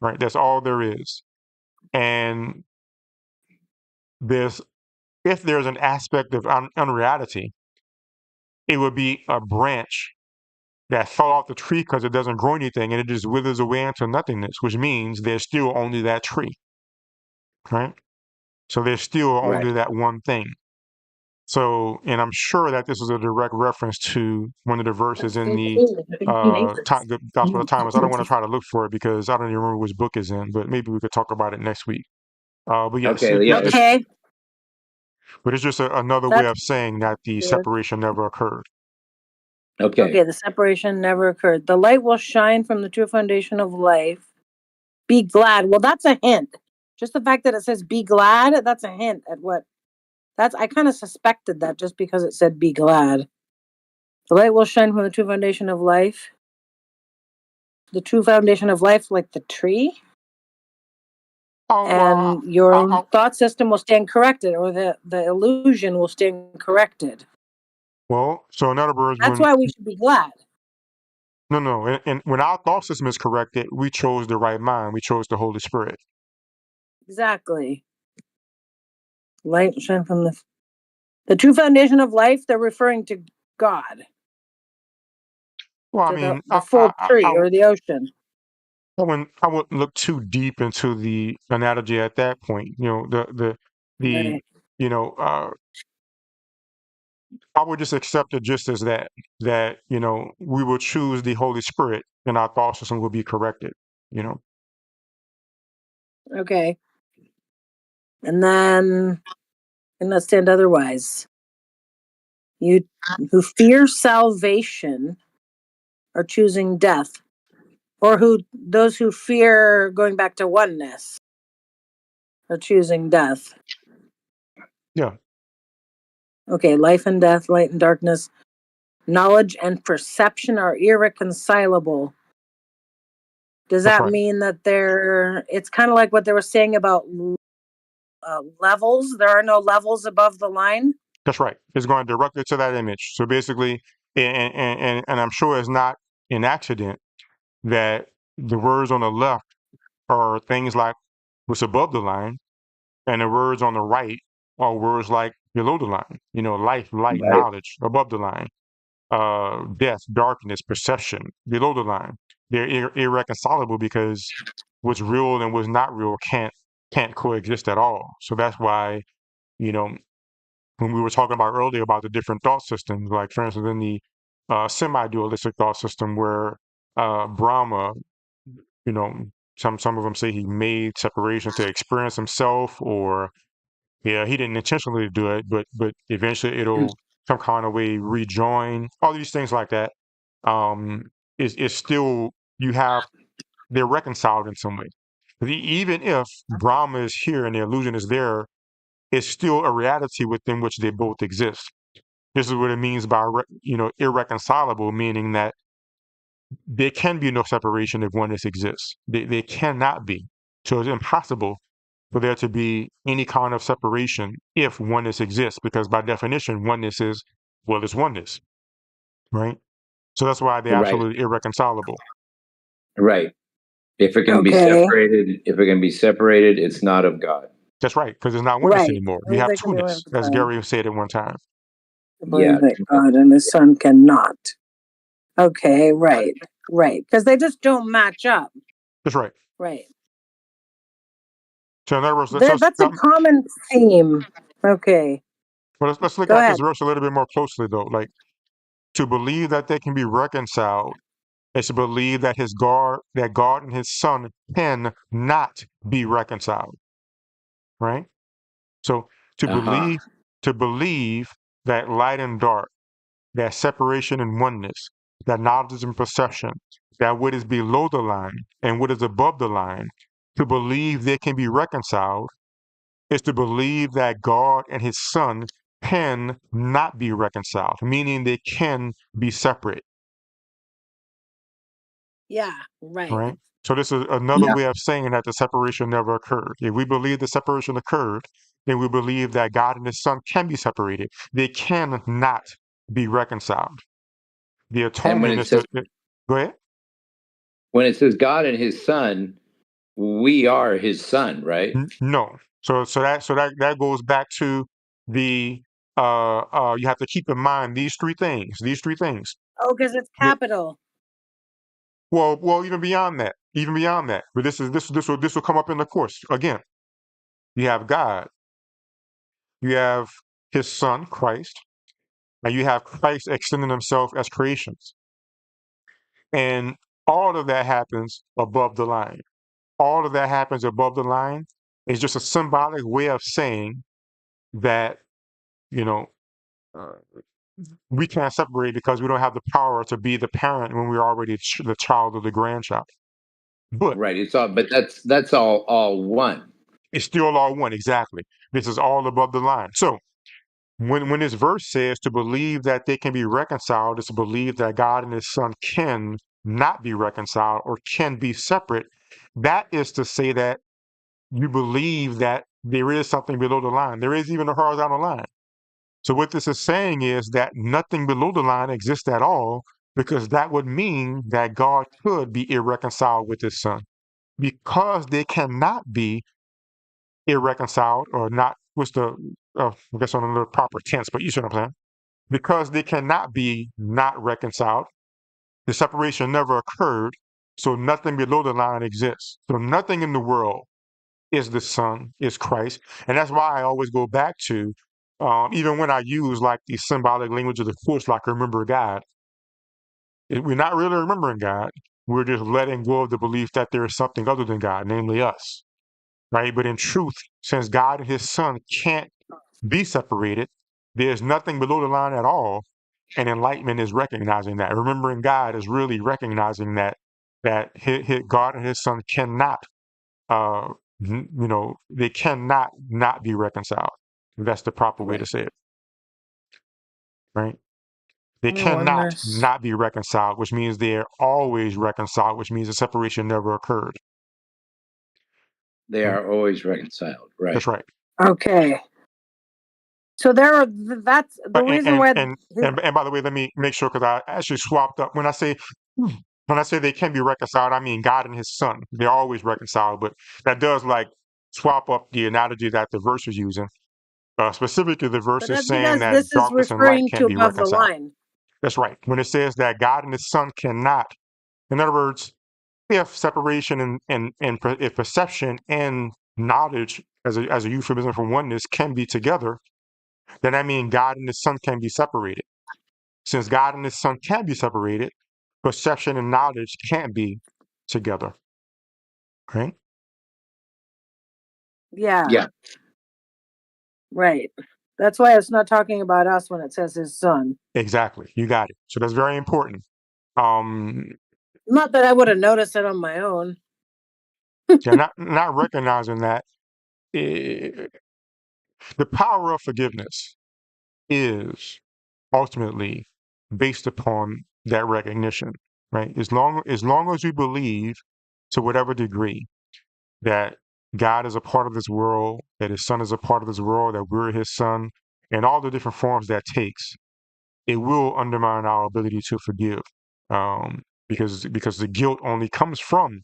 right? That's all there is. And there's if there's an aspect of unreality, it would be a branch that fell off the tree because it doesn't grow anything and it just withers away into nothingness, which means there's still only that tree, right? So there's still Right. only that one thing. So, and I'm sure that this is a direct reference to one of the verses in the the Gospel of Thomas. I don't want to try to look for it because I don't even remember which book it's in, but maybe we could talk about it next week. But yes, Okay. Yeah. Okay. but it's just another way That's of saying that the clear. separation never occurred. Okay. Okay, the separation never occurred. The light will shine from the true foundation of life. Be glad. Well, that's a hint. Just the fact that it says be glad, that's a hint at what that's I kind of suspected that just because it said be glad. The light will shine from the true foundation of life. The true foundation of life, like the tree, Oh well, and your I, thought system will stand corrected, or the illusion will stand corrected. well. So in other words, That's when why we should be glad. no, and when our thought system is corrected, we chose the right mind. We chose the Holy Spirit. Exactly. Light shine from the true foundation of life. They're referring to God, Well, I to mean, the full tree or the ocean. I wouldn't look too deep into the analogy at that point. You know, the Right. you know, I would just accept it just as that you know we will choose the Holy Spirit and our thought system will be corrected. You know, Okay. And then cannot stand otherwise. You who fear salvation are choosing death. Or who those who fear going back to oneness are choosing death. yeah, Okay, life and death, light and darkness, knowledge and perception are irreconcilable. Does that's that right. mean that it's kind of like what they were saying about levels? There are no levels above the line? That's right. It's going directly to that image. So basically, and I'm sure it's not an accident that the words on the left are things like what's above the line, and the words on the right are words like below the line. You know, life, light, Right. knowledge above the line, death, darkness, perception below the line. They're irreconcilable because what's real and what's not real can't coexist at all. So that's why you know when we were talking about earlier about the different thought systems, like for instance in the semi-dualistic thought system where Brahma, you know, some of them say he made separation to experience himself, or yeah, he didn't intentionally do it, but eventually it'll some kind of way rejoin. All these things like that is still you have they're reconciled in some way. Even if Brahma is here and the illusion is there, it's still a reality within which they both exist. This is what it means by you know irreconcilable, meaning that there can be no separation if oneness exists. They cannot be. So it's impossible for there to be any kind of separation if oneness exists, because by definition, oneness is well, it's oneness, right? So that's why they're Right. absolutely irreconcilable. Right. If it can be Okay. separated, it's not of God. That's right, because it's not oneness Right. anymore. We have They can be two-ness, as Gary said at one time. Yeah. believe that God and his son cannot. Okay, right. Right. Because they just don't match up. That's right. Right. So in other words, That's a common theme. Okay. well, let's look Go at ahead. this verse a little bit more closely, though. Like to believe that they can be reconciled It's to believe that God and his son cannot be reconciled, right? So to Uh-huh. believe that light and dark, that separation and oneness, that knowledge and perception, that what is below the line and what is above the line, to believe they can be reconciled is to believe that God and his son can not be reconciled, meaning they can be separate, Yeah, right. right? So this is another way of saying that the separation never occurred. If we believe the separation occurred, then we believe that God and his son can be separated. They cannot be reconciled. The And atonement is to go ahead. when it says God and his son, we are his son, right? No. So that goes back to the you have to keep in mind these three things. These three things. Oh, because it's capital. Well, even beyond that, But this will come up in the course again. You have God, you have His Son Christ, and you have Christ extending Himself as creations, and all of that happens above the line. All of that happens above the line. It's just a symbolic way of saying that you know uh, we can't separate because we don't have the power to be the parent when we're already the child of the grandchild. But Right. It's all, but that's all one. it's still all one, exactly. This is all above the line. So when this verse says to believe that they can be reconciled is to believe that God and his son can not be reconciled or can be separate. That is to say that you believe that there is something below the line. There is even a horizontal line. So what this is saying is that nothing below the line exists at all, because that would mean that God could be irreconciled with his son. Because they cannot be irreconciled or not, what's the, I guess on the proper tense, but you see what I'm saying? Because they cannot be not reconciled, the separation never occurred, so nothing below the line exists. So nothing in the world is the Son, is Christ. And that's why I always go back to, even when I use like the symbolic language of the Course, like remember God, we're not really remembering God. We're just letting go of the belief that there is something other than God, namely us, right? But in truth, since God and his son can't be separated, there's nothing below the line at all. And enlightenment is recognizing that. Remembering God is really recognizing that God and his son cannot uh, they cannot not be reconciled. That's the proper way to Right. say it, right? They cannot Oneness. not be reconciled, which means they're always reconciled, which means the separation never occurred. They Right? are always reconciled. Right. That's right. Okay. So that's the reason And why and and by the way, let me make sure because I actually swapped up when I say they can be reconciled, I mean God and his son. They're always reconciled, but that does like swap up the analogy that the verse is using. Specifically, the verse but is that's saying because that this is darkness and light referring to can't be above the reconciled. line. That's right. When it says that God and his son cannot, in other words, if separation if perception and knowledge as a euphemism for oneness can be together, then that means God and his son can be separated. Since God and his son can be separated, perception and knowledge can't be together. Right? Yeah, Yeah. right. That's why it's not talking about us when it says his son. Exactly. You got it. So that's very important. Um, Not that I would have noticed it on my own. yeah, not recognizing that eh, the power of forgiveness is ultimately based upon that recognition, right? As long as we believe to whatever degree that God is a part of this world, that his son is a part of this world, that we're his son, and all the different forms that takes, it will undermine our ability to forgive. Because the guilt only comes from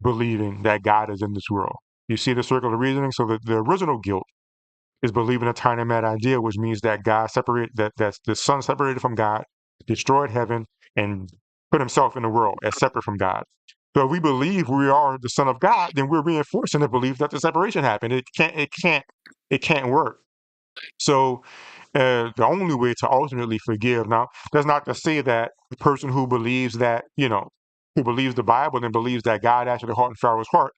believing that God is in this world. You see the circle of reasoning? So the original guilt is believing a tiny mad idea, which means that God separated that the Son separated from God, destroyed heaven, and put himself in the world as separate from God. So if we believe we are the Son of God, then we're reinforcing the belief that the separation happened. It can't work. So the only way to ultimately forgive. Now, that's not to say that the person who believes that, who believes the Bible and believes that God actually hardened Pharaoh's heart,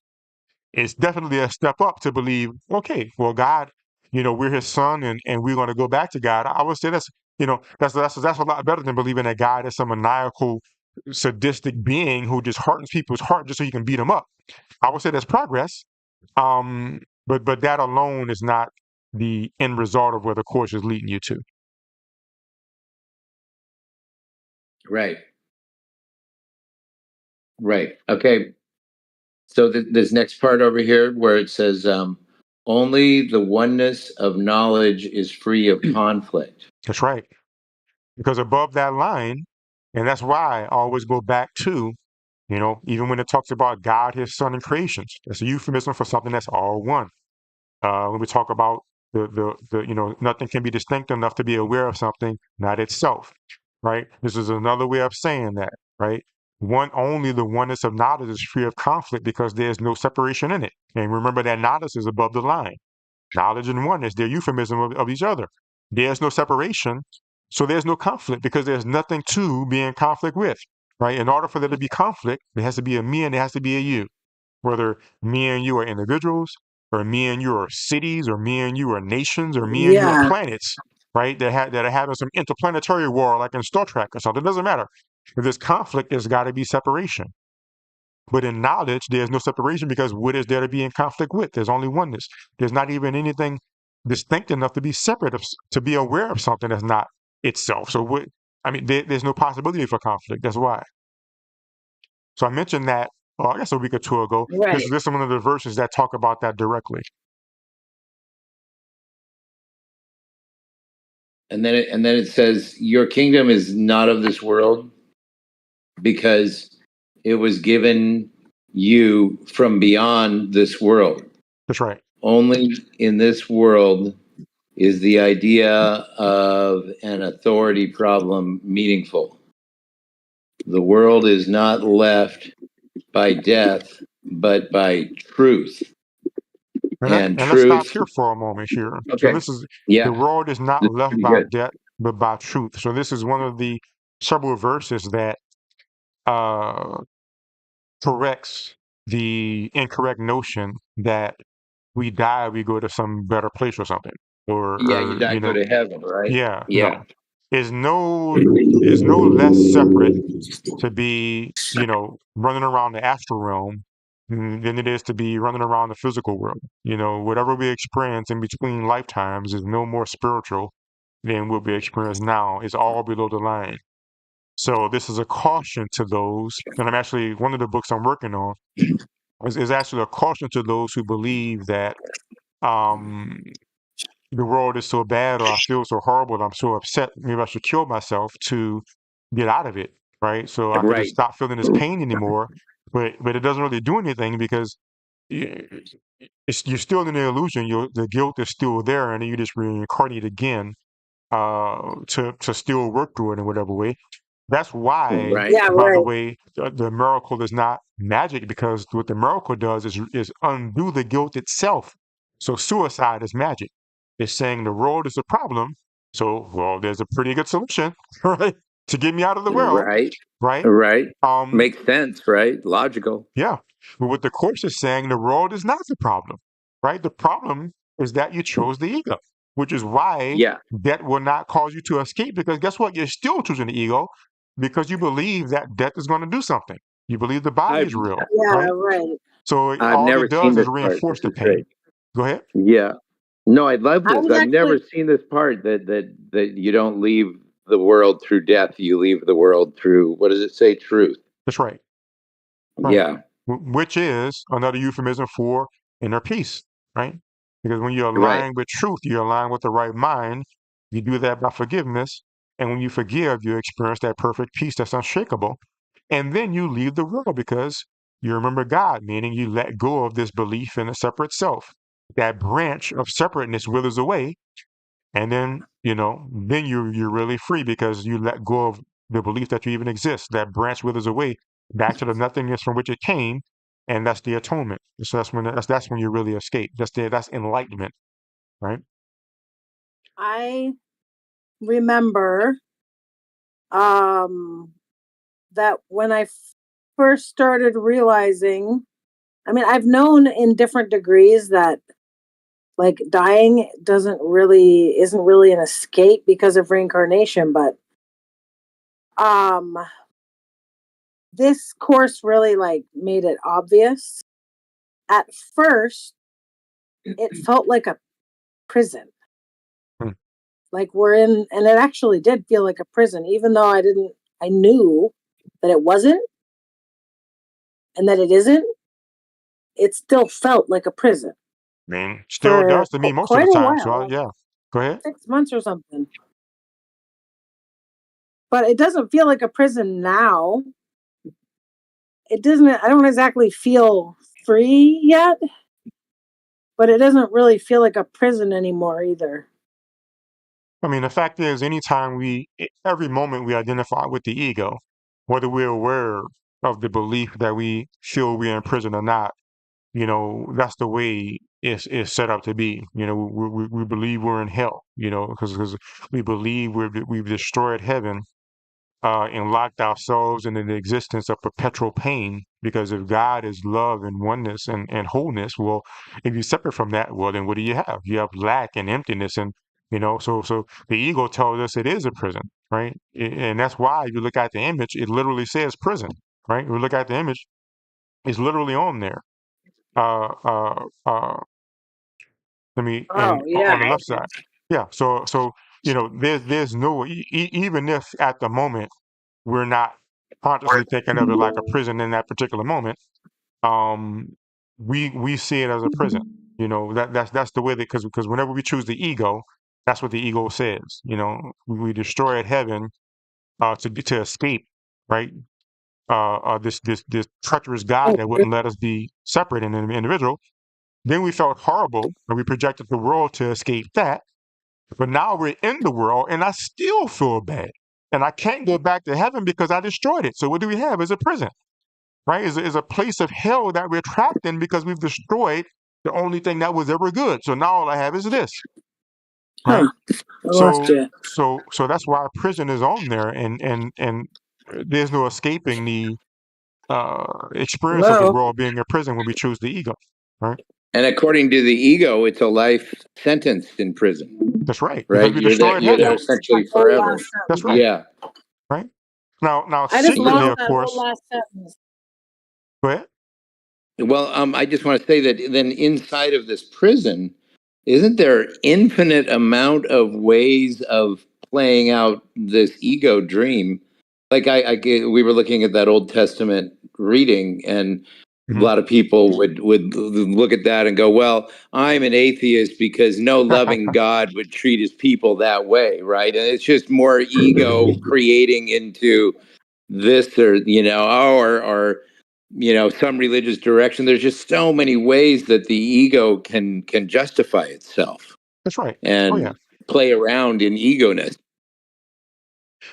it's definitely a step up to believe, okay, well, God, we're his son and we're going to go back to God. I would say that's a lot better than believing that God is some maniacal, sadistic being who just hardens people's heart just so he can beat them up. I would say that's progress. But that alone is not the end result of where the course is leading you to. Right. Right. Okay. So this next part over here where it says, only the oneness of knowledge is free of conflict. That's right. Because above that line, and that's why I always go back to, even when it talks about God, his son, and creations, that's a euphemism for something that's all one. When we talk about nothing can be distinct enough to be aware of something, not itself, right? This is another way of saying that, right? Only the oneness of knowledge is free of conflict because there's no separation in it. And remember that knowledge is above the line. Knowledge and oneness, they're euphemism of each other. There's no separation, so there's no conflict because there's nothing to be in conflict with, right? In order for there to be conflict, there has to be a me and there has to be a you. Whether me and you are individuals, or me and you are cities, or me and you are nations, or me and you are Yeah. planets, right? That are having some interplanetary war like in Star Trek or something. It doesn't matter. If there's conflict, there's got to be separation. But in knowledge, there's no separation because what is there to be in conflict with? There's only oneness. There's not even anything distinct enough to be separate, to be aware of something that's not itself. So there's no possibility for conflict. That's why. So I mentioned that, I guess a week or two ago. Right. This is one of the verses that talk about that directly. And then it says, your kingdom is not of this world because it was given you from beyond this world. That's right. Only in this world is the idea of an authority problem meaningful. The world is not left by death, but by truth. And let's stop here for a moment here. Okay. So this is, Yeah. the world is not left by death, but by truth. So this is one of the several verses that corrects the incorrect notion that we die, we go to some better place or something. You die, go to heaven, right? Yeah. Yeah. No. Is no less separate to be, running around the astral realm than it is to be running around the physical world. Whatever we experience in between lifetimes is no more spiritual than what we experience now. It's all below the line. So this is a caution to those, and I'm actually, one of the books I'm working on is actually a caution to those who believe that um, the world is so bad, or I feel so horrible, I'm so upset, maybe I should kill myself to get out of it, right? So I could just stop feeling this pain anymore. But it doesn't really do anything because you're still in the illusion. The guilt is still there, and then you just reincarnate again to still work through it in whatever way. That's why, Yeah, by the right. way, the miracle is not magic, because what the miracle does is undo the guilt itself. So suicide is magic. It's saying the world is a problem. So, well, there's a pretty good solution, right, to get me out of the world, right? Right. Makes sense, right? Logical. Yeah. But what the course is saying, the world is not the problem, right? The problem is that you chose the ego, which is why death will not cause you to escape, because guess what? You're still choosing the ego because you believe that death is going to do something. You believe the body is real, Yeah, right? right. So I've all never it seen does is this part. reinforce the This is pain. great. Go ahead. Yeah. No, I love I this. was I've never actually seen this part that you don't leave the world through death. You leave the world through, what does it say? Truth. That's right. Right. Yeah. Which is another euphemism for inner peace, right? Because when you Right. align with truth, you align with the right mind. You do that by forgiveness. And when you forgive, you experience that perfect peace that's unshakable. And then you leave the world because you remember God, meaning you let go of this belief in a separate self. That branch of separateness withers away. And then, then you're really free because you let go of the belief that you even exist. That branch withers away back to the nothingness from which it came, and that's the atonement. So that's when you really escape. That's enlightenment, right? I remember that when I first started realizing, I mean, I've known in different degrees that like dying isn't really an escape because of reincarnation, but this course really like made it obvious. At first, it felt like a prison. Like we're in, and it actually did feel like a prison, even though I knew that it wasn't and that it isn't. It still felt like a prison. I mean, still does to me most of quite the a time. while, So yeah, go ahead. 6 months or something. But it doesn't feel like a prison now. It doesn't, I don't exactly feel free yet, but it doesn't really feel like a prison anymore either. I mean, the fact is, every moment we identify with the ego, whether we're aware of the belief that we feel we're in prison or not, that's the way it's set up to be. We believe we're in hell, because we believe we've destroyed heaven and locked ourselves in an existence of perpetual pain. Because if God is love and oneness and wholeness, well, if you separate from that, well, then what do you have? You have lack and emptiness, and so the ego tells us it is a prison, right? And that's why if you look at the image, it literally says prison, right? If you look at the image, it's literally on there. Uh, uh, uh, on the left side, yeah. So there's no even if at the moment we're not consciously thinking of it like a prison in that particular moment, um, we see it as a prison. That's the way that because whenever we choose the ego, that's what the ego says. We destroyed heaven to escape, right? This treacherous God that wouldn't let us be separate in an individual. Then we felt horrible and we projected the world to escape that. But now we're in the world and I still feel bad. And I can't go back to heaven because I destroyed it. So what do we have? Is a prison, right? Is a place of hell that we're trapped in because we've destroyed the only thing that was ever good. So now all I have is this. Right? So that's why prison is on there, and there's no escaping the experience of the world being a prison when we choose the ego, right? And according to the ego, it's a life sentence in prison. That's right. Right? Because we destroyed You're heaven. there essentially forever. That's right. Yeah. Right. Now I just secretly, lost of that course. whole last sentence. Go ahead. Well, I just want to say that then inside of this prison, isn't there infinite amount of ways of playing out this ego dream? Like we were looking at that Old Testament reading, and a lot of people would look at that and go, well, I'm an atheist because no loving God would treat his people that way, right? And it's just more ego creating into this or some religious direction. There's just so many ways that the ego can justify itself. That's right. And play around in ego-ness.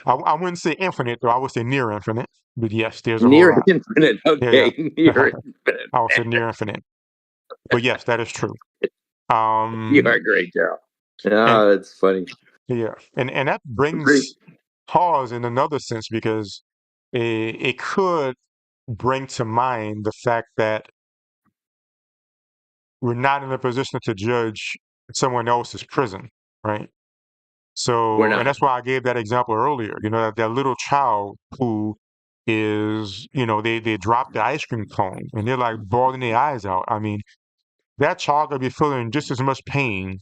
I wouldn't say infinite, though. I would say near infinite. But yes, there's a near whole lot. Infinite. Okay, near infinite. I would say near infinite. But yes, that is true. You are great, Darryl. Oh, that's funny. Yeah, and that brings pause in another sense because it could bring to mind the fact that we're not in a position to judge someone else's prison, right? So, and that's why I gave that example earlier. That little child who is, they drop the ice cream cone and they're like bawling their eyes out. I mean, that child could be feeling just as much pain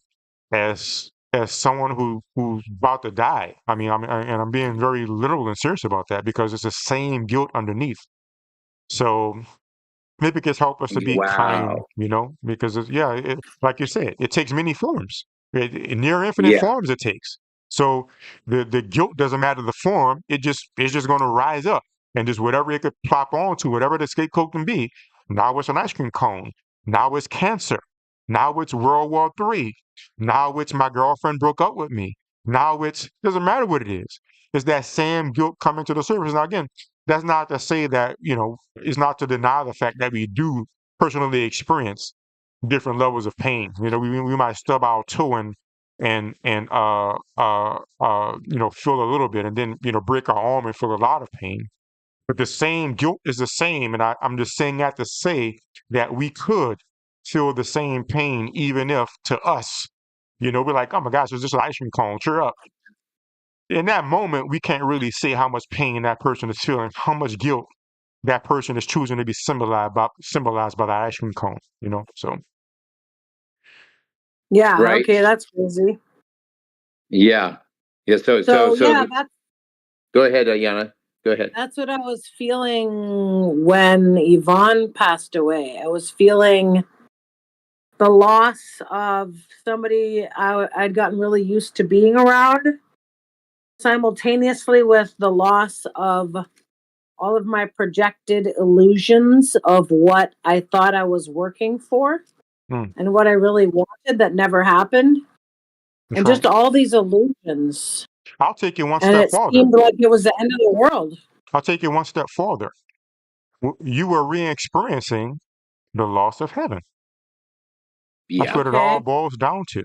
as someone who's about to die. I mean, I'm being very literal and serious about that because it's the same guilt underneath. So maybe it can help us to be kind, because like you said, it takes many forms, near infinite forms it takes. So the guilt doesn't matter the form; it's just going to rise up, and just whatever it could plop onto, whatever the scapegoat can be. Now it's an ice cream cone. Now it's cancer. Now it's World War III. Now it's my girlfriend broke up with me. Now doesn't matter what it is. It's that same guilt coming to the surface. Now again, that's not to say that, it's not to deny the fact that we do personally experience different levels of pain. We might stub our toe and and feel a little bit, and then break our arm and feel a lot of pain. But the same guilt is the same, and I'm just saying that to say that we could feel the same pain, even if to us, we're like, oh my gosh, it's just an ice cream cone, cheer up. In that moment, we can't really say how much pain that person is feeling, how much guilt that person is choosing to be symbolized by the ice cream cone, So Yeah. Right. Okay, that's crazy. Yeah. Yeah. So yeah, that's Go ahead, Ayana. Go ahead. That's what I was feeling when Yvonne passed away. I was feeling the loss of somebody I'd gotten really used to being around, simultaneously with the loss of all of my projected illusions of what I thought I was working for and what I really wanted that never happened. That's and right. just all these illusions. I'll take you one And step it farther. seemed like it was the end of the world. I'll take you one step farther. You were re-experiencing the loss of heaven. That's Yeah. what it all boils down to.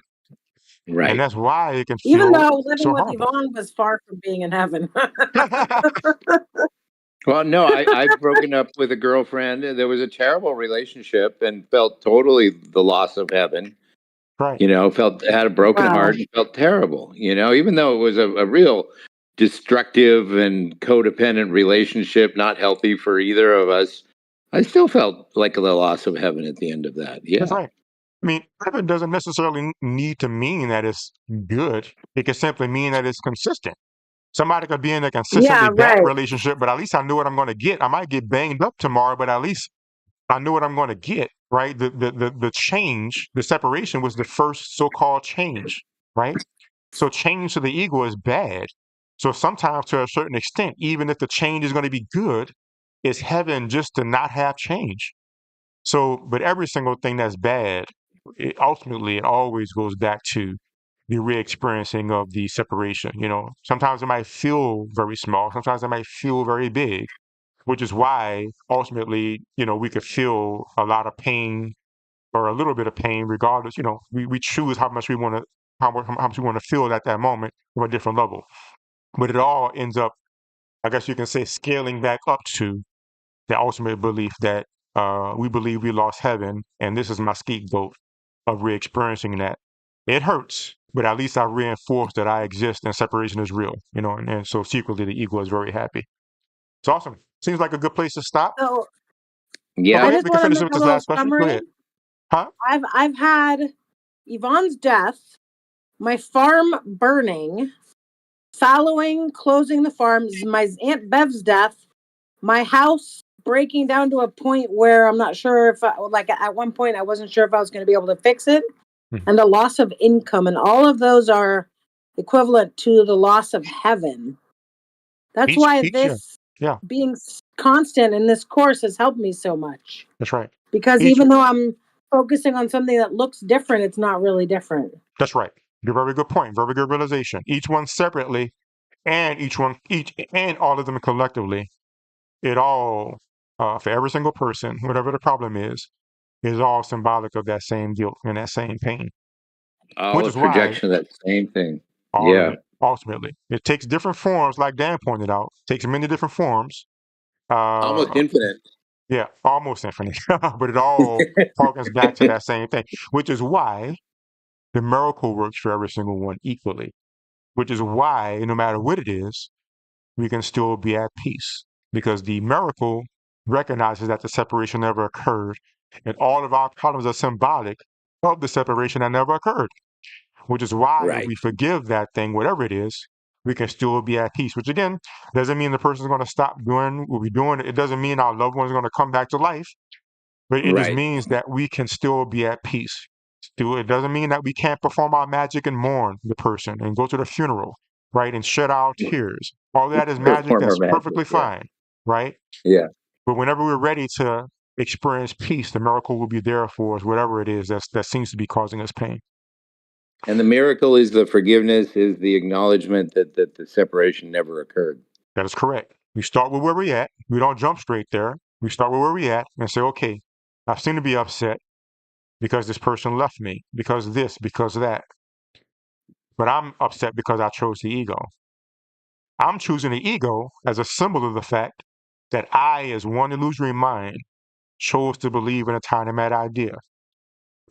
Right. And that's why it can Even feel though living so with horrible. Yvonne was far from being in heaven. Well, no, I've broken up with a girlfriend. There was a terrible relationship and felt totally the loss of heaven. Right. Had a broken Wow. heart and felt terrible, even though it was a real destructive and codependent relationship, not healthy for either of us. I still felt like the loss of heaven at the end of that. Yeah. That's right. I mean, heaven doesn't necessarily need to mean that it's good. It can simply mean that it's consistent. Somebody could be in a consistently Yeah, bad right. relationship, but at least I know what I'm going to get. I might get banged up tomorrow, but at least I know what I'm going to get, right? The change, the separation was the first so-called change, right? So change to the ego is bad. So sometimes to a certain extent, even if the change is going to be good, it's heaven just to not have change. So, but every single thing that's bad, ultimately, it always goes back to the re-experiencing of the separation. Sometimes it might feel very small, sometimes it might feel very big, which is why ultimately, we could feel a lot of pain or a little bit of pain, regardless. We choose how much we want to, how much we want to feel at that moment from a different level. But it all ends up, I guess you can say, scaling back up to the ultimate belief that we believe we lost heaven, and this is my scapegoat of re-experiencing that. It hurts, but at least I reinforced that I exist and separation is real, and so secretly the ego is very happy. It's awesome. Seems like a good place to stop. So Yeah. Go I ahead. just We can want to finish make with a this little last question. Go summary. ahead. Huh? I've had Yvonne's death, my farm burning, following closing the farms, my Aunt Bev's death, my house breaking down to a point where I'm not sure if at one point I wasn't sure if I was going to be able to fix it, and the loss of income, and all of those are equivalent to the loss of heaven. That's why this being constant in this course has helped me so much. That's right. Because even though I'm focusing on something that looks different, it's not really different. That's right. Very good point. Very good realization. Each one separately, and and all of them collectively. It all, for every single person, whatever the problem is all symbolic of that same guilt and that same pain. All Which a is why projection of that same thing. all of it, ultimately, it takes different forms, like Dan pointed out. Takes many different forms. Almost infinite. Yeah, almost infinite. But it all harkens back to that same thing. Which is why the miracle works for every single one equally. Which is why, no matter what it is, we can still be at peace. Because the miracle recognizes that the separation never occurred, and all of our problems are symbolic of the separation that never occurred. Which is why if we forgive that thing, whatever it is, we can still be at peace. Which again, doesn't mean the person's going to stop doing what we're doing. It doesn't mean our loved one's going to come back to life, but it just means that we can still be at peace. It doesn't mean that we can't perform our magic and mourn the person and go to the funeral, right, and shed our tears. All that is magic. That's perfectly fine, right? Yeah. But whenever we're ready to experience peace, the miracle will be there for us, whatever it is that seems to be causing us pain. And the miracle is the forgiveness, is the acknowledgement that the separation never occurred. That is correct. We start with where we're at. We don't jump straight there. We start with where we're at and say, okay, I seem to be upset because this person left me, because this, because that. but I'm upset because I chose the ego. I'm choosing the ego as a symbol of the fact that I, as one illusory mind, chose to believe in a tiny mad idea.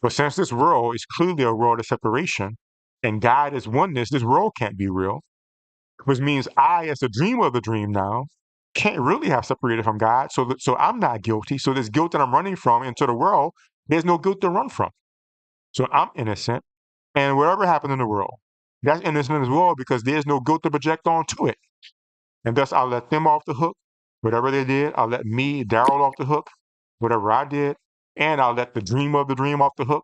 But since this world is clearly a world of separation, and God is oneness, this world can't be real, which means I, as the dreamer of the dream now, can't really have separated from God. So I'm not guilty. So this guilt that I'm running from into the world, there's no guilt to run from. So I'm innocent. And whatever happened in the world, that's innocent as well because there's no guilt to project onto it. And thus I'll let them off the hook. Whatever they did, I'll let me, Darryl, off the hook. Whatever I did. And I'll let the dreamer of the dream off the hook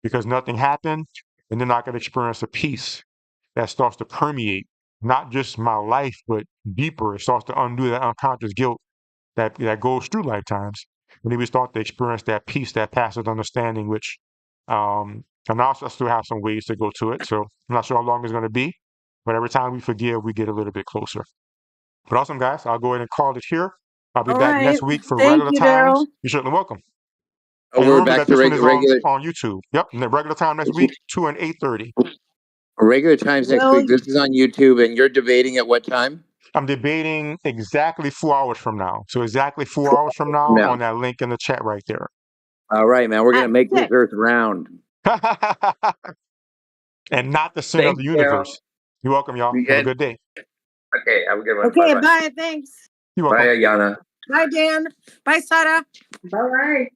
because nothing happened. And then I can experience a peace that starts to permeate not just my life, but deeper. It starts to undo that unconscious guilt that goes through lifetimes. And then we start to experience that peace, that passive understanding, which and also I still have some ways to go to it. So I'm not sure how long it's going to be, but every time we forgive, we get a little bit closer. But awesome, guys. I'll go ahead and call it here. I'll be All back right. next week for Thank regular you, times. Darryl. You're certainly welcome. Oh, And we're remember back that to this one is regular on YouTube. Yep, and the regular time next week, 2 and 8:30. regular times next Well, week. This is on YouTube, and you're debating at what time? I'm debating exactly 4 hours from now. So exactly 4 hours from now No. on that link in the chat right there. All right, man. We're gonna at make this 6. Earth round. And not the center of Thank the you. universe. You're welcome, y'all. Have a good day. Okay, have a good one. Okay, Bye-bye. bye. Thanks. You're welcome. Bye, Ayana. Bye, Dan. Bye, Sarah. Bye.